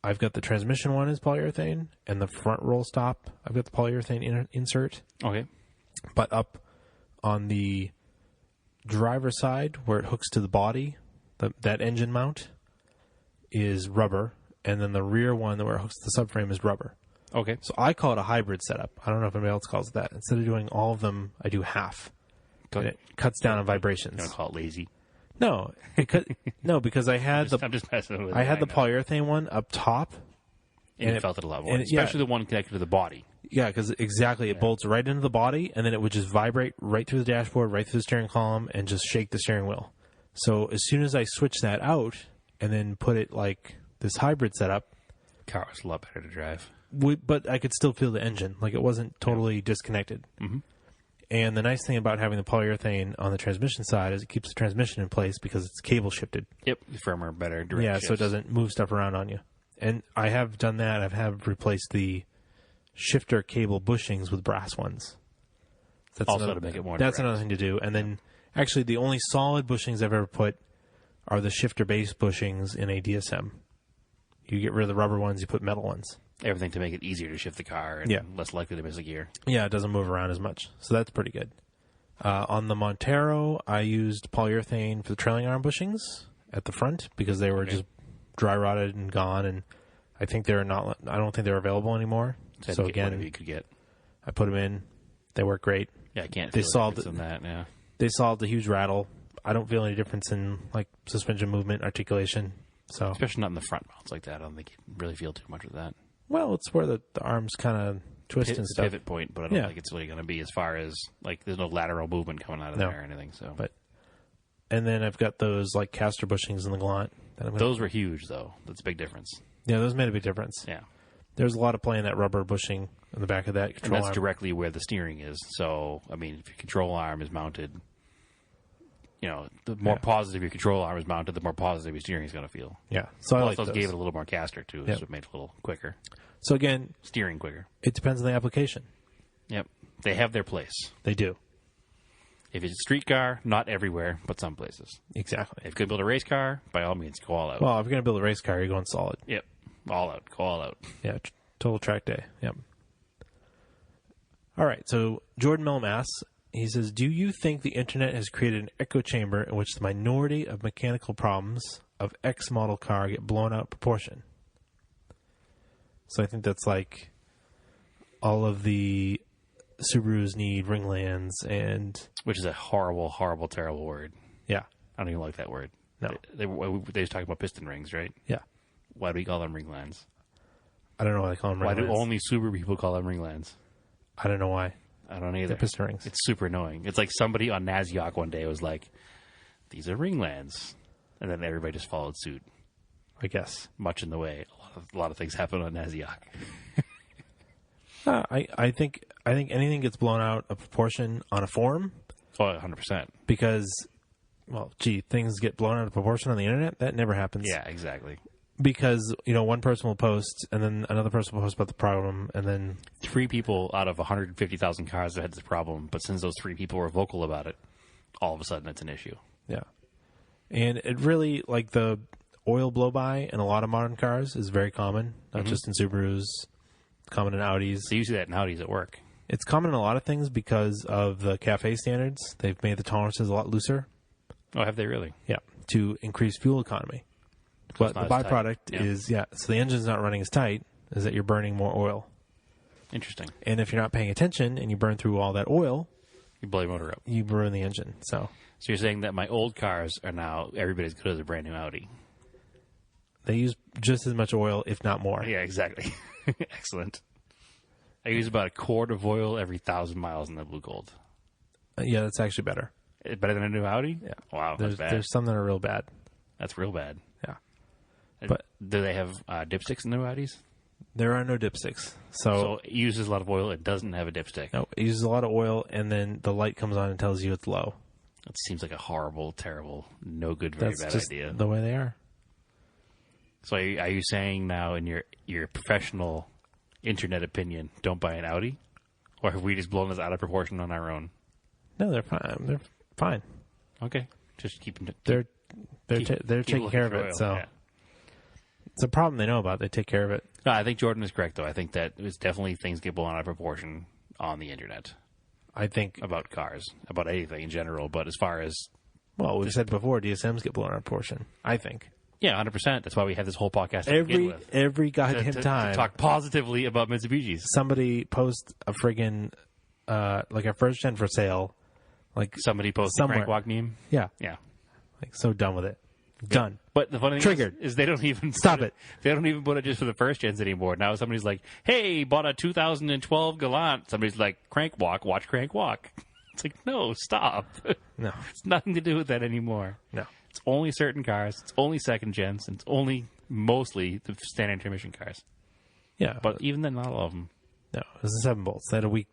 I've got the transmission one is polyurethane and the front roll stop I've got the polyurethane insert. Okay. But up on the driver's side where it hooks to the body, that engine mount is rubber, and then the rear one where it hooks to the subframe is rubber. Okay. So I call it a hybrid setup. I don't know if anybody else calls it that. Instead of doing all of them, I do half. And it cuts down on vibrations. You don't call it lazy. No, because I had I'm just messing with I it. had the know. polyurethane one up top. And and it felt it a lot more. and Especially the one connected to the body. Yeah, because exactly, it bolts right into the body, and then it would just vibrate right through the dashboard, right through the steering column, and just shake the steering wheel. So as soon as I switch that out and then put it like this hybrid setup, Car was a lot better to drive. but I could still feel the engine. Like it wasn't totally disconnected. Mm-hmm. And the nice thing about having the polyurethane on the transmission side is it keeps the transmission in place because it's cable shifted. Yep. Firmer, better, direct Yeah, shifts. so it doesn't move stuff around on you. And I have done that. I have replaced the shifter cable bushings with brass ones. That's Also to make it more That's direct. another thing to do. And then actually the only solid bushings I've ever put are the shifter base bushings in a DSM. You get rid of the rubber ones, you put metal ones. Everything to make it easier to shift the car and Yeah. less likely to miss a gear. Yeah, it doesn't move around as much. So that's pretty good. On the Montero, I used polyurethane for the trailing arm bushings at the front because they were just dry rotted and gone, and I think they're not. I don't think they're available anymore. So whatever again, you could get. I put them in. They work great. Yeah, I can't. They feel solved the difference it. in that. Yeah. They solved a huge rattle. I don't feel any difference in like suspension movement, articulation. So Especially not in the front mounts like that. I don't think you really feel too much with that. well, it's where the arms kind of twist and It's a stuff. pivot point, but I don't Yeah. think it's really going to be as far as like there's no lateral movement coming out of No. there or anything. So, But and then I've got those like caster bushings in the Galant. That I'm gonna, those were huge, though. That's a big difference. yeah, those made a big difference. Yeah, There's a lot of play in that rubber bushing in the back of that and control that's arm. directly where the steering is. So, I mean, if your control arm is mounted, the more positive your control arm is mounted, the more positive your steering is going to feel. Yeah, so I Plus, like those those. gave it a little more caster too, Yep. so it made it a little quicker, So again, steering quicker. it depends on the application. Yep, they have their place. They do If it's a street car, not everywhere, but some places. exactly. If you could build a race car, by all means, go all out. Well, if you're going to build a race car, you're going solid. Yep, all out, go all out. Yeah, total track day. Yep. All right. So Jordan Mellum asks, he says, "Do you think the internet has created an echo chamber in which the minority of mechanical problems of X model car get blown out of proportion?" So I think that's like all of the Subarus need ringlands and Which is a horrible, horrible, terrible word. yeah, I don't even like that word. No. They just talk about piston rings, right? yeah. Why do we call them ringlands? I don't know why they call them Why ringlands. do only Subaru people call them ringlands? I don't know why. I don't either. They're piston rings. It's super annoying. It's like somebody on Nasdaq one day was like, these are ringlands. And then everybody just followed suit. I guess. Much in the way a lot of things happen on Nasdaq. I think anything gets blown out of proportion on a forum Oh, 100%. because, well, things get blown out of proportion on the internet. That never happens. Yeah, exactly. Because, one person will post and then another person will post about the problem and then 3 people out of 150,000 cars have had this problem, but since those 3 people were vocal about it, all of a sudden it's an issue. yeah. And it really, like, the oil blow-by in a lot of modern cars is very common, not just in Subarus, common in Audis. So you see that in Audis at work. It's common in a lot of things because of the CAFE standards. They've made the tolerances a lot looser. Oh, have they really? Yeah, to increase fuel economy. But the not as tight. byproduct is, so the engine's not running as tight, is that you're burning more oil. Interesting. And if you're not paying attention and you burn through all that oil, You blow your motor up. you ruin the engine. So So you're saying that my old cars are now every bit as good as a brand new Audi? they use just as much oil, if not more. Yeah, exactly. Excellent. I use about a quart of oil every 1,000 miles in the Blue Gold. Yeah, that's actually better. Better than a new Audi? Yeah. Wow, that's bad. There's some that are real bad. That's real bad. Yeah. But do they have dipsticks in the new Audis? there are no dipsticks. So it uses a lot of oil. It doesn't have a dipstick. No, it uses a lot of oil, and then the light comes on and tells you it's low. That seems like a horrible, terrible, no good, very That's bad just idea. the way they are. So are you saying now, in your professional internet opinion, don't buy an Audi? Or have we just blown this out of proportion on our own? No, they're fine. They're fine. Okay. Just keeping it. They're keep taking care of looking for it. oil, So yeah. it's a problem they know about. They take care of it. No, I think Jordan is correct, though. I think that it's definitely things get blown out of proportion on the internet I think. about cars, about anything in general. But as far as, Well, we've said before, DSMs get blown out of proportion. I think yeah, 100%. That's why we have this whole podcast to begin with. every goddamn To time talk positively about Mitsubishis. somebody posts a friggin' like a first gen for sale, like Somebody posted a somewhere. crank walk meme. Yeah, Yeah. like so done with it. Done. But the funny thing Triggered. is they don't even Stop put it. They don't even put it just for the first gens anymore. Now somebody's like, "Hey, bought a 2012 Galant." Somebody's like, "Crank walk, watch crank walk." It's like, no, stop. No, It's nothing to do with that anymore. no. It's only certain cars. It's only second gens. And it's only mostly the standard transmission cars. Yeah, But even then, not all of them. no. It was the 7 bolts. They had a weak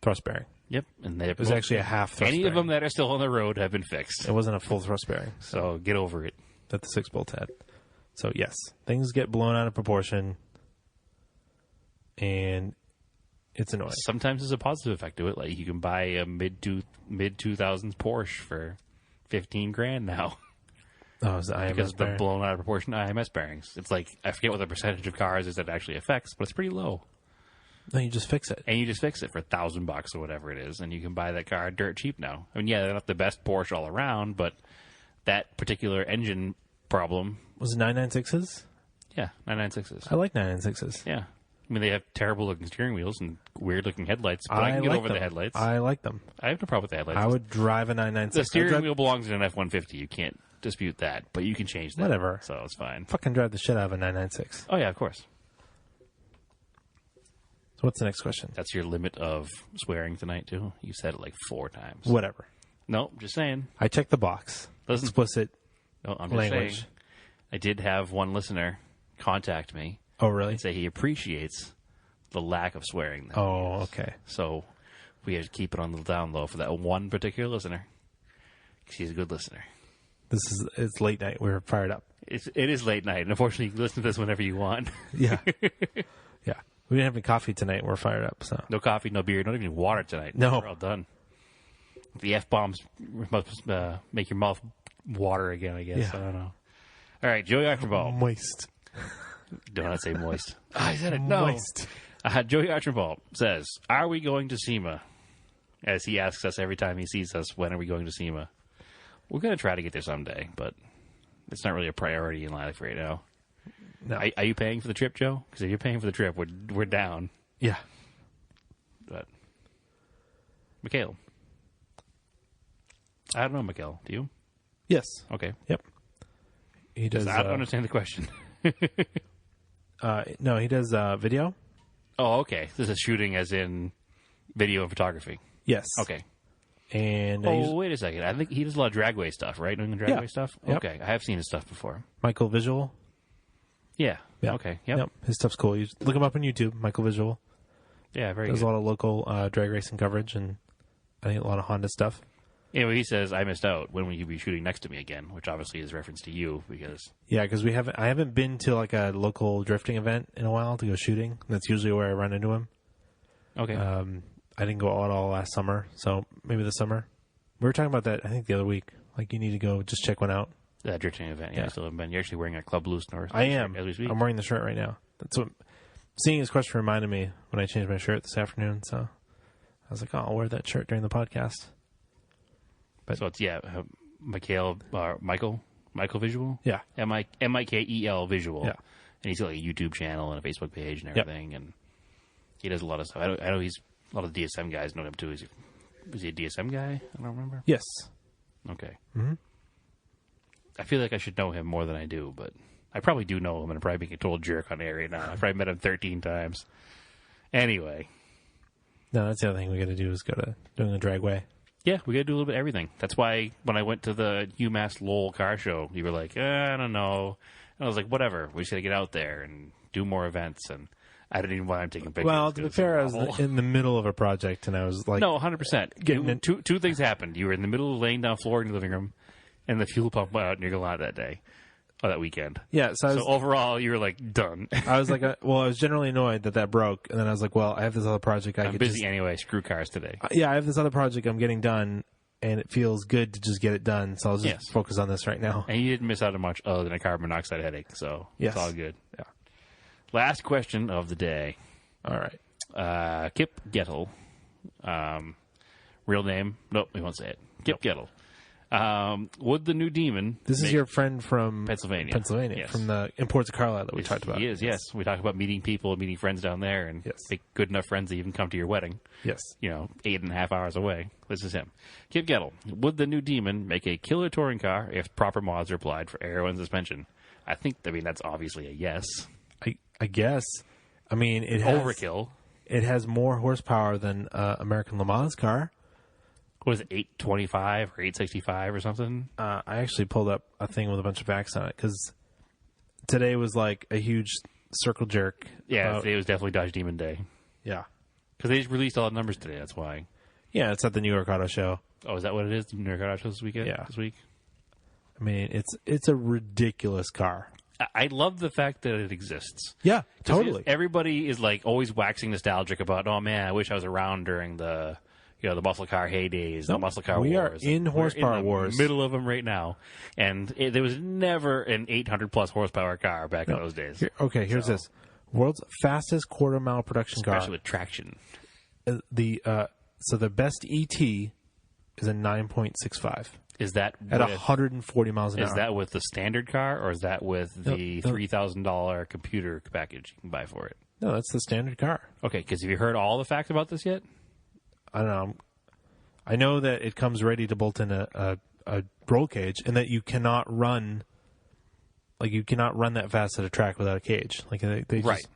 thrust bearing. Yep, and It was actually a half thrust any bearing. of them that are still on the road have been fixed. It wasn't a full thrust bearing So get over it. that the 6 bolt had. So yes, things get blown out of proportion, and it's annoying. Sometimes there's a positive effect to it. Like you can buy a mid 2000s Porsche for $15,000 now Oh, it was the IMS because of the bearing. blown out of proportion IMS bearings. It's like I forget what the percentage of cars is that it actually affects, but it's pretty low. No, you just fix it. And you just fix it for $1,000 or whatever it is, and you can buy that car dirt cheap now. I mean, yeah, they're not the best Porsche all around, but that particular engine problem, Was it 996s? yeah, 996s. I like 996s. Yeah. I mean, they have terrible looking steering wheels and weird looking headlights, but I can get like over them. the headlights. I like them. I have no problem with the headlights. I would drive a 996. The I'd steering drive- wheel belongs in an F-150. You can't dispute that, but you can change that. Whatever. So it's fine. Fucking drive the shit out of a 996. Oh, yeah, of course. So what's the next question? That's your limit of swearing tonight, too. You said it like 4 times. Whatever. No, just saying. I checked the box. Listen. Explicit No, I'm just language. saying. I did have one listener contact me Oh, really? and say he appreciates the lack of swearing. Oh, okay. So we had to keep it on the down low for that one particular listener. 'Cause he's a good listener. It's late night. We're fired up. It is late night, and unfortunately, you can listen to this whenever you want. Yeah. Yeah. We didn't have any coffee tonight. We're fired up. So No coffee, no beer, not even water tonight. No. We're all done. The F-bombs must make your mouth water again, I guess. Yeah. I don't know. All right, Joey Archibald. moist. Do not say moist. I said it. No. Moist. Joey Archibald says, "Are we going to SEMA?" As he asks us every time he sees us, when are we going to SEMA? We're going to try to get there someday, but it's not really a priority in life right now. No. Are you paying for the trip, Joe? Because if you're paying for the trip, we're down. Yeah. But Mikhail. I don't know, Mikhail. Do you? Yes. Okay. Yep. He does. I don't understand the question. No, he does video. Oh, okay. This is shooting as in video and photography. Yes. Okay. And wait a second. I think he does a lot of dragway stuff, right? Doing the dragway stuff? Yep. Okay. I have seen his stuff before. Michael Visual. Yeah. Yeah. Okay. Yep. His stuff's cool. You look him up on YouTube, Michael Visual. Yeah, very There's good. a lot of local drag racing coverage, and I think a lot of Honda stuff. Anyway, he says, I missed out. When will you be shooting next to me again? Which obviously is reference to you because... Yeah, because I haven't been to like a local drifting event in a while to go shooting. That's usually where I run into him. Okay. I didn't go out all last summer, so maybe this summer. We were talking about that, I think, the other week. Like, you need to go just check one out. That drifting event. Yeah, I still haven't been. You're actually wearing a Club Loose North. I am. As we speak. I'm wearing the shirt right now. That's what... Seeing his question reminded me when I changed my shirt this afternoon, so I was like, oh, I'll wear that shirt during the podcast. So it's, Michael Visual? Yeah. Mikel Visual. Yeah. And he's got like a YouTube channel and a Facebook page and everything, and he does a lot of stuff. I know he's a lot of DSM guys know him too. Is he a DSM guy? I don't remember. Yes. Okay. Mm-hmm. I feel like I should know him more than I do, but I probably do know him, and I'm probably being a total jerk on air right now. I've probably met him 13 times. Anyway. No, that's the other thing we got to do is go to doing the dragway. Yeah, we got to do a little bit of everything. That's why when I went to the UMass Lowell car show, you were like, I don't know. And I was like, whatever. We just got to get out there and do more events. And I didn't even want him taking pictures. Well, to be fair, I was in the middle of a project, and I was like... No, 100%. Two things happened. You were in the middle of laying down floor in your living room, and the fuel pump went out in your Galant that day. Oh, that weekend. Yeah, so overall, you were like, done. I was like, I was generally annoyed that broke, and then I was like, well, I have this other project I'm busy anyway. Screw cars today. Yeah, I have this other project I'm getting done, and it feels good to just get it done, so I'll just focus on this right now. And you didn't miss out on much other than a carbon monoxide headache, so it's all good. Yeah. Last question of the day. All right. Kip Gettle. Real name? Nope, we won't say it. Kip Gettle. Would the new demon... This is your friend from... Pennsylvania. Yes. From the Imports of Carlisle that we talked about. He is, yes. We talk about meeting people, meeting friends down there, and make good enough friends to even come to your wedding. Yes. 8.5 hours away. This is him. Kip Gettle. Would the new demon make a killer touring car if proper mods are applied for aero and suspension? That's obviously a yes. I guess. I mean, it has... Overkill. It has more horsepower than American Le Mans car. What is it, 825 or 865 or something? I actually pulled up a thing with a bunch of facts on it because today was like a huge circle jerk. Yeah, today was definitely Dodge Demon Day. Yeah. Because they just released all the numbers today, that's why. Yeah, it's at the New York Auto Show. Oh, is that what it is? The New York Auto Show this weekend? Yeah. This week? I mean, it's a ridiculous car. I love the fact that it exists. Yeah, totally. Everybody is like always waxing nostalgic about, oh man, I wish I was around during the muscle car heydays, the muscle car wars. We are in horsepower wars. Middle of them right now. And there was never an 800 plus horsepower car back in those days. Here's this. World's fastest quarter mile production car. Especially with traction. So the best ET is a 9.65. Is that at 140 miles an hour? Is that with the standard car, or is that with the $3,000 computer package you can buy for it? No, that's the standard car. Okay, because have you heard all the facts about this yet? I don't know. I know that it comes ready to bolt in a roll cage, and that you cannot run that fast at a track without a cage. Like right.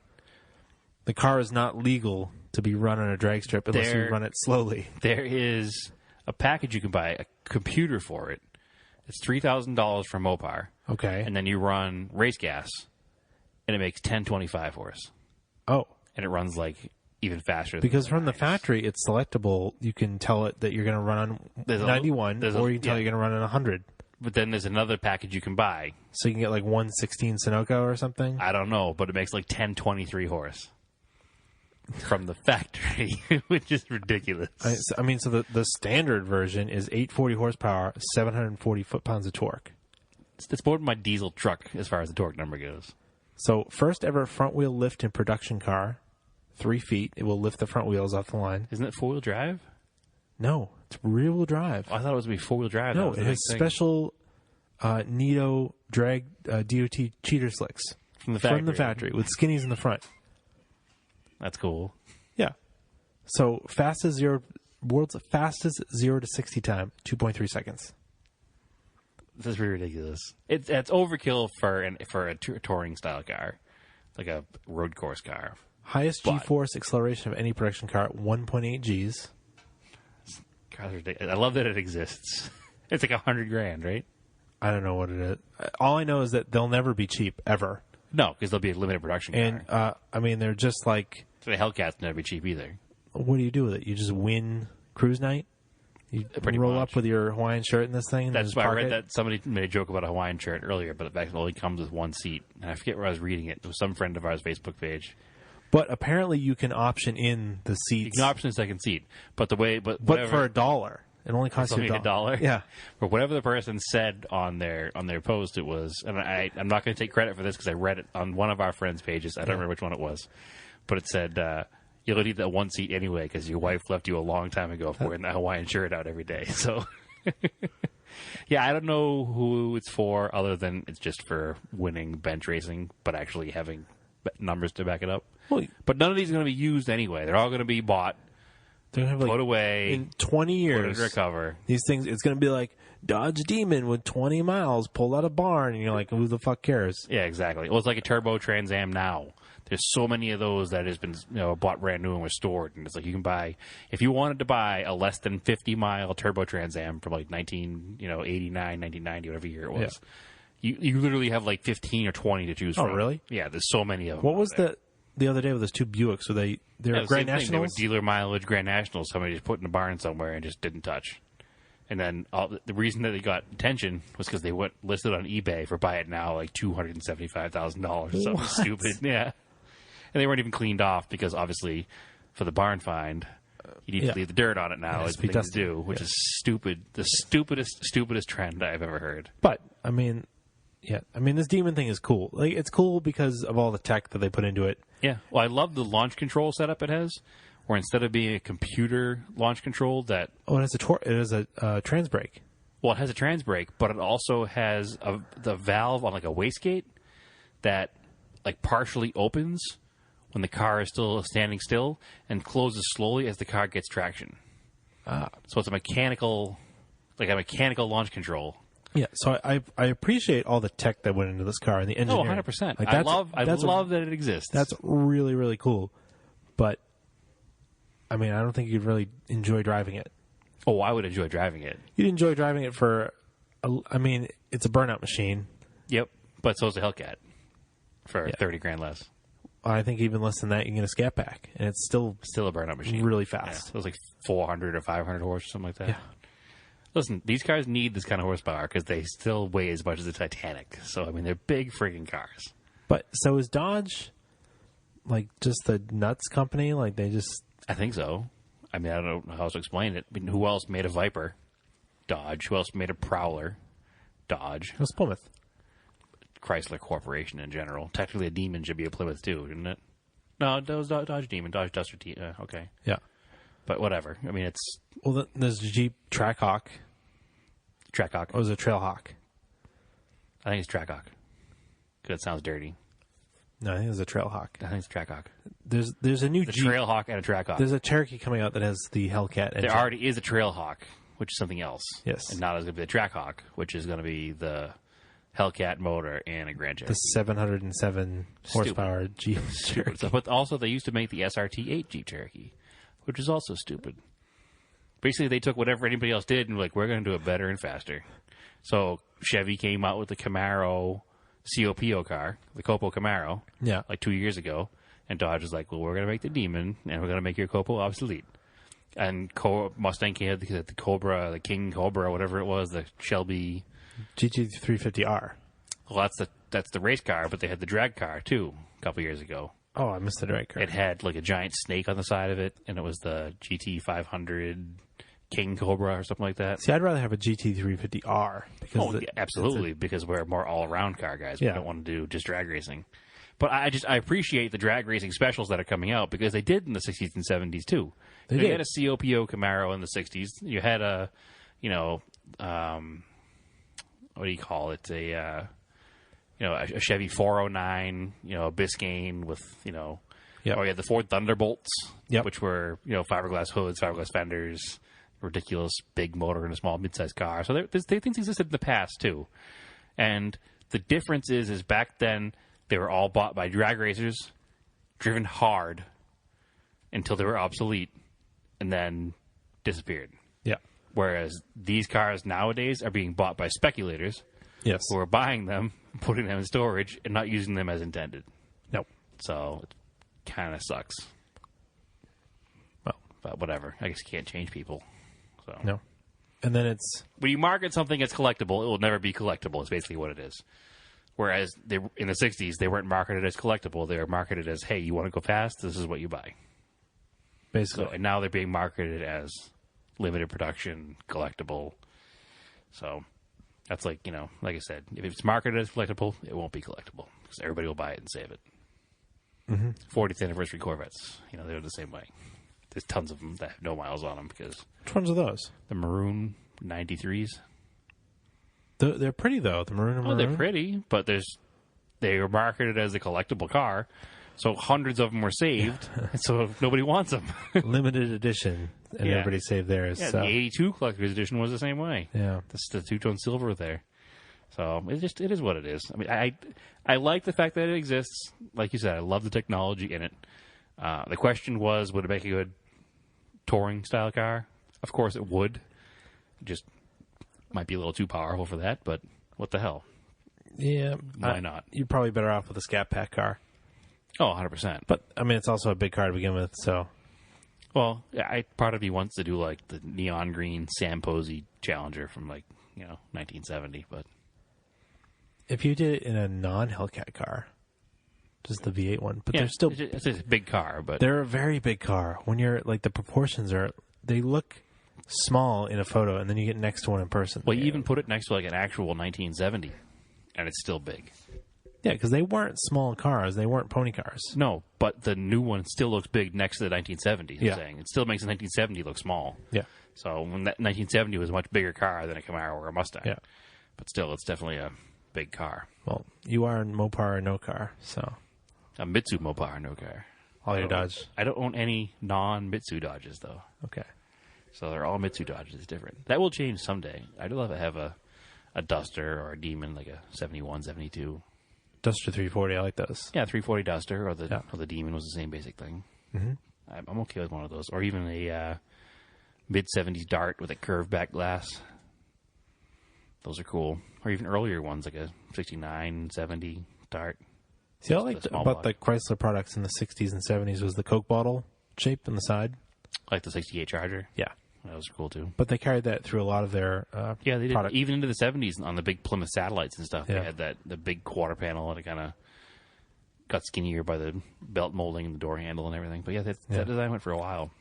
The car is not legal to be run on a drag strip unless you run it slowly. There is a package you can buy, a computer for it. It's $3,000 from Mopar. Okay. And then you run race gas, and it makes 1025 horse. Oh. And it runs like even faster. Because from the factory, it's selectable. You can tell it that you're going to run on 91, or you can tell you're going to run on 100. But then there's another package you can buy. So you can get like 116 Sunoco or something? I don't know, but it makes like 1023 horse. From the factory, which is ridiculous. So the standard version is 840 horsepower, 740 foot-pounds of torque. It's more than my diesel truck as far as the torque number goes. So first ever front-wheel lift in production car, 3 feet. It will lift the front wheels off the line. Isn't it four-wheel drive? No, it's rear-wheel drive. Oh, I thought it was going to be four-wheel drive. No, it has special Nito drag DOT cheater slicks from the factory with skinnies in the front. That's cool. Yeah. So world's fastest 0 to 60 time, 2.3 seconds. This is really ridiculous. It's overkill for a touring style car. like a road course car. Highest But- G-force acceleration of any production car, 1.8 Gs. Cars are ridiculous. I love that it exists. It's like $100,000, right? I don't know what it is. All I know is that they'll never be cheap, ever. No, because they'll be a limited production And, car. I mean, they're just like, So the Hellcat's never be cheap either. what do you do with it? You just win cruise night? You Pretty roll much. up with your Hawaiian shirt in this thing? and That's just why I park read it? that somebody made a joke about a Hawaiian shirt earlier, but the fact it only comes with one seat. And I forget where I was reading it. It was some friend of ours' Facebook page. But apparently you can option in the seats. You can option a second seat, but the way, but but for $1. It only costs it's you only $1. Yeah. But whatever the person said on their post, it was, and I'm not going to take credit for this because I read it on one of our friends' pages. I don't remember which one it was, but it said you'll need that one seat anyway because your wife left you a long time ago for wearing that Hawaiian shirt out every day. So, yeah, I don't know who it's for other than it's just for winning bench racing, but actually having numbers to back it up. Well, But none of these are going to be used anyway. They're all going to be bought, they're gonna have put away, in 20 put years. under a cover. These things, it's going to be like Dodge Demon with 20 miles pulled out of barn, and you're like, who the fuck cares? Yeah, exactly. Well, it's like a turbo Trans Am now. There's so many of those that has been bought brand new and restored, and it's like you can buy if you wanted to buy a less than 50-mile turbo Trans Am from like 1989, 1990, whatever year it was. You literally have like 15 or 20 to choose from. Oh, really? Yeah, there's so many of them. What was the other day with those two Buicks? Were they're the Grand same thing. They were Nationals? dealer mileage Grand Nationals. Somebody just put in a barn somewhere and just didn't touch. And then the reason that they got attention was because they went listed on eBay for buy it now like $275,000 or something What? stupid. Yeah, and they weren't even cleaned off because obviously for the barn find you need Yeah. to leave the dirt on it now. It has Is to the be thing to dusty. do, which Yeah. is stupid. The stupidest trend I've ever heard. But, I mean, yeah. I mean, this Demon thing is cool. Like, it's cool because of all the tech that they put into it. Yeah. Well, I love the launch control setup it has, where instead of being a computer launch control that Oh, it has a trans brake. well, it has a trans brake, but it also has the valve on like a wastegate that like partially opens when the car is still standing still and closes slowly as the car gets traction. So it's a mechanical launch control. Yeah, so I appreciate all the tech that went into this car and the Oh, engineering. 100%. Like, I love that it exists. That's really, really cool. But, I mean, I don't think you'd really enjoy driving it. Oh, I would enjoy driving it. You'd enjoy driving it I mean, it's a burnout machine. Yep. But so is a Hellcat for Yeah. $30,000 less. I think even less than that, you can get a Scat Pack, and it's still Still a burnout machine. really Yeah. fast. It was like 400 or 500 horse or something like that. Yeah. Listen, these cars need this kind of horsepower because they still weigh as much as the Titanic. So, I mean, they're big friggin' cars. But so is Dodge, like, just the nuts company? Like, they just I think so. I mean, I don't know how else to explain it. I mean, who else made a Viper? Dodge. Who else made a Prowler? Dodge. it was Plymouth. Chrysler Corporation in general. Technically, a Demon should be a Plymouth too, shouldn't it? No, that was Dodge Demon. Dodge Duster. Okay. Yeah. But whatever. I mean, it's Well, there's the Jeep Trackhawk. Trackhawk. Or was it Trailhawk? I think it's Trackhawk. Because it sounds dirty. No, I think it's a Trailhawk. I think it's Trackhawk. There's a new The Jeep. Trailhawk and a Trackhawk. There's a Cherokee coming out that has the Hellcat engine. There already is a Trailhawk, which is something else. Yes. And now there's going to be the Trackhawk, which is going to be the Hellcat motor and a Grand The Cherokee. 707 horsepower Jeep Cherokee. So, but also, they used to make the SRT-8 Jeep Cherokee, which is also stupid. Basically, they took whatever anybody else did and were like, we're going to do it better and faster. So Chevy came out with the Camaro COPO car, the Copo Camaro, Yeah. like 2 years ago. And Dodge was like, well, we're going to make the Demon, and we're going to make your Copo obsolete. And Mustang came out the Cobra, the King Cobra, whatever it was, the Shelby. GT350R. Well, that's the race car, but they had the drag car, too, a couple years ago. Oh, I missed the drag car. It had like a giant snake on the side of it, and it was the GT500 King Cobra or something like that. See, I'd rather have a GT350R because Yeah, absolutely, because we're more all-around car guys. Yeah. We don't want to do just drag racing. But I appreciate the drag racing specials that are coming out because they did in the 60s and 70s too. They You did. had a COPO Camaro in the 60s. You had a, what do you call it? A Chevy 409, a Biscayne with, Yep. or you had the Ford Thunderbolts, Yep. which were, fiberglass hoods, fiberglass fenders, ridiculous big motor in a small mid-sized car. So things existed in the past too. And the difference is back then They were all bought by drag racers, driven hard until they were obsolete, and then disappeared. Yeah. Whereas these cars nowadays are being bought by speculators Yes. who are buying them, putting them in storage, and not using them as intended. Nope. So it kind of sucks. Well, but whatever. I guess you can't change people. So no. And then it's... when you market something as collectible, it will never be collectible, is basically what it is. Whereas in the 60s, they weren't marketed as collectible. They were marketed as, hey, you want to go fast? This is what you buy. Basically. So, and now they're being marketed as limited production, collectible. So that's like, like I said, if it's marketed as collectible, it won't be collectible because everybody will buy it and save it. 40th anniversary Corvettes, they're the same way. There's tons of them that have no miles on them because... Which ones are those? The maroon 93s. They're pretty, though. The maroon and maroon. Oh, they're pretty, but they were marketed as a collectible car, so hundreds of them were saved, and so nobody wants them. Limited edition, and everybody saved theirs. Yeah, so. the 82 collector's edition was the same way. Yeah. The two-tone silver there. So it is what it is. I mean, I like the fact that it exists. Like you said, I love the technology in it. The question was, would it make a good touring-style car? Of course it would. Just might be a little too powerful for that, but what the hell? Yeah. Why not? You're probably better off with a Scat Pack car. Oh, 100%. But, I mean, it's also a big car to begin with, so... Well, part of me wants to do, like, the neon green Sam Posey Challenger from, 1970, but... If you did it in a non-Hellcat car, just the V8 one, but they're still... It's a big car, but... They're a very big car. When you're, the proportions are... They look small in a photo, and then you get next to one in person. Well, you even put it next to, an actual 1970, and it's still big. Yeah, because they weren't small cars. They weren't pony cars. No, but the new one still looks big next to the 1970, Yeah. I'm saying. It still makes the 1970 look small. Yeah. So when that 1970 was a much bigger car than a Camaro or a Mustang. Yeah. But still, it's definitely a big car. Well, you are in Mopar or no car, so... A Mitsu Mopar, no car. All your Dodge. I don't own any non-Mitsu Dodges, though. Okay. So they're all Mitsu Dodges. It's different. That will change someday. I'd love to have a Duster or a Demon, like a 71, 72. Duster 340, I like those. Yeah, 340 Duster or the Demon was the same basic thing. Mm-hmm. I'm okay with one of those. Or even a mid-70s Dart with a curved back glass. Those are cool. Or even earlier ones, like a 69, 70 Dart. See, all I liked about block. the Chrysler products in the 60s and 70s was the Coke bottle shape on the side. Like the 68 Charger. Yeah. Those are cool, too. But they carried that through a lot of their Yeah, they did. product. Even into the 70s on the big Plymouth satellites and stuff. Yeah. They had the big quarter panel, and it kind of got skinnier by the belt molding and the door handle and everything. But yeah, that design went for a while.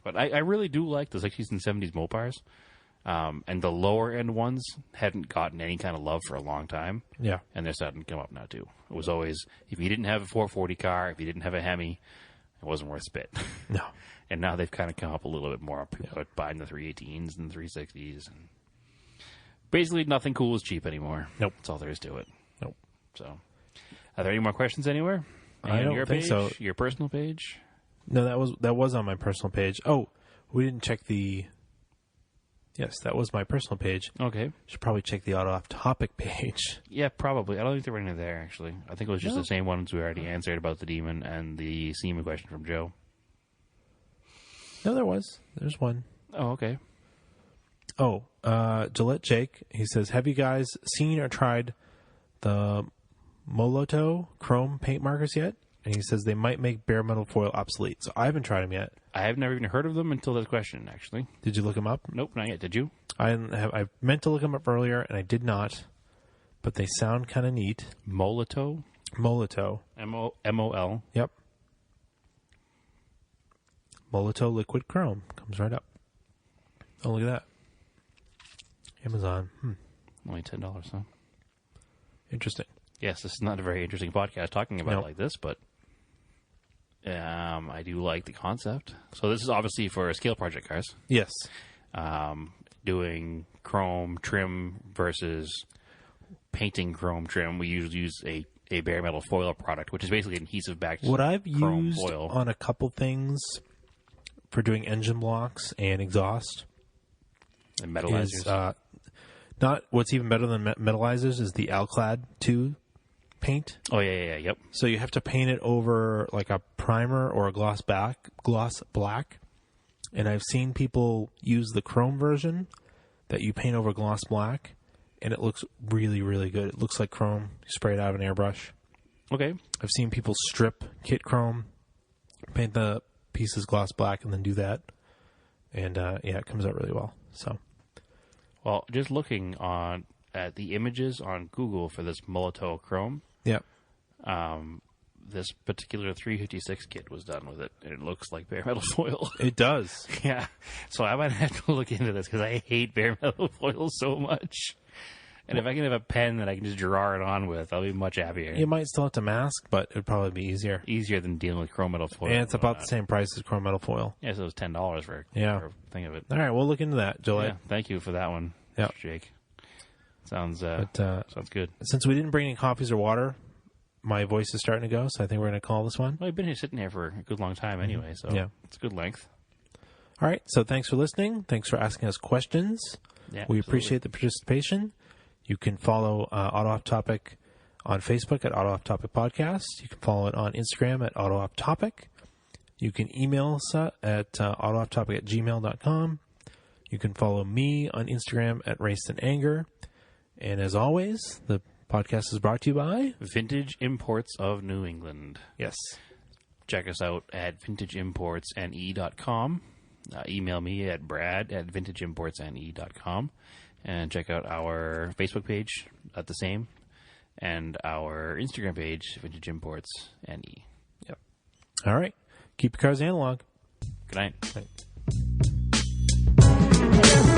But I really do like the 60s and 70s Mopars. And the lower end ones hadn't gotten any kind of love for a long time. Yeah. And they're starting to come up now, too. It was always, if you didn't have a 440 car, if you didn't have a Hemi, it wasn't worth spit. No. And now they've kind of come up a little bit more. People are buying the 318s and 360s. And basically, nothing cool is cheap anymore. Nope. That's all there is to it. Nope. So, are there any more questions anywhere? I don't your think page, so. Your personal page? No, that was on my personal page. Oh, we didn't check the... Yes, that was my personal page. Okay. Should probably check the auto off topic page. Yeah, probably. I don't think there were any there, actually. I think it was just the same ones we already answered about the Demon and the SEMA question from Joe. No, there was. There's one. Oh, okay. Oh, Gillette Jake, he says, have you guys seen or tried the Moloto chrome paint markers yet? And he says they might make bare metal foil obsolete. So I haven't tried them yet. I have never even heard of them until this question, actually. Did you look them up? Nope, not yet. Did you? I meant to look them up earlier, and I did not. But they sound kind of neat. Moloto? Moloto. M-O-L. Yep. Moloto liquid chrome. Comes right up. Oh, look at that. Amazon. Only $10, huh? Interesting. Yes, this is not a very interesting podcast talking about No. it like this, but I do like the concept. So this is obviously for scale project cars. Yes. Doing chrome trim versus painting chrome trim. We usually use a bare metal foil product, which is basically an adhesive backed What I've chrome used foil. on a couple things for doing engine blocks and exhaust And metallizers. is not what's even better than metallizers is the Alclad 2 paint. Oh, yeah, yep. So you have to paint it over like a primer or a gloss black. And I've seen people use the chrome version that you paint over gloss black, and it looks really, really good. It looks like chrome. You spray it out of an airbrush. Okay. I've seen people strip kit chrome, paint the pieces gloss black, and then do that. And, it comes out really well. So, well, just looking at the images on Google for this Molotow Chrome, this particular 356 kit was done with it, and it looks like bare metal foil. It does. Yeah. So I might have to look into this because I hate bare metal foil so much. And if I can have a pen that I can just draw it on with, I'll be much happier. You might still have to mask, but it'd probably be easier. Easier than dealing with chrome metal foil. And it's about the same price as chrome metal foil. Yeah, so it was $10 for a thing of it. All right, we'll look into that, Gillette. Yeah, thank you for that one, Jake. Sounds good. Since we didn't bring any coffees or water, my voice is starting to go, so I think we're going to call this one. Well, I've been here sitting here for a good long time anyway, so it's a good length. All right, so thanks for listening. Thanks for asking us questions. Yeah, we appreciate the participation. You can follow Auto Off Topic on Facebook at Auto Off Topic Podcast. You can follow it on Instagram at Auto Off Topic. You can email us at autoofftopic@gmail.com. You can follow me on Instagram at Race and Anger. And as always, the podcast is brought to you by Vintage Imports of New England. Yes. Check us out at vintageimportsne.com. Email me at brad@vintageimportsne.com. And check out our Facebook page at the same, and our Instagram page, Vintage Imports NE. Yep. All right. Keep your cars analog. Good night. Good night.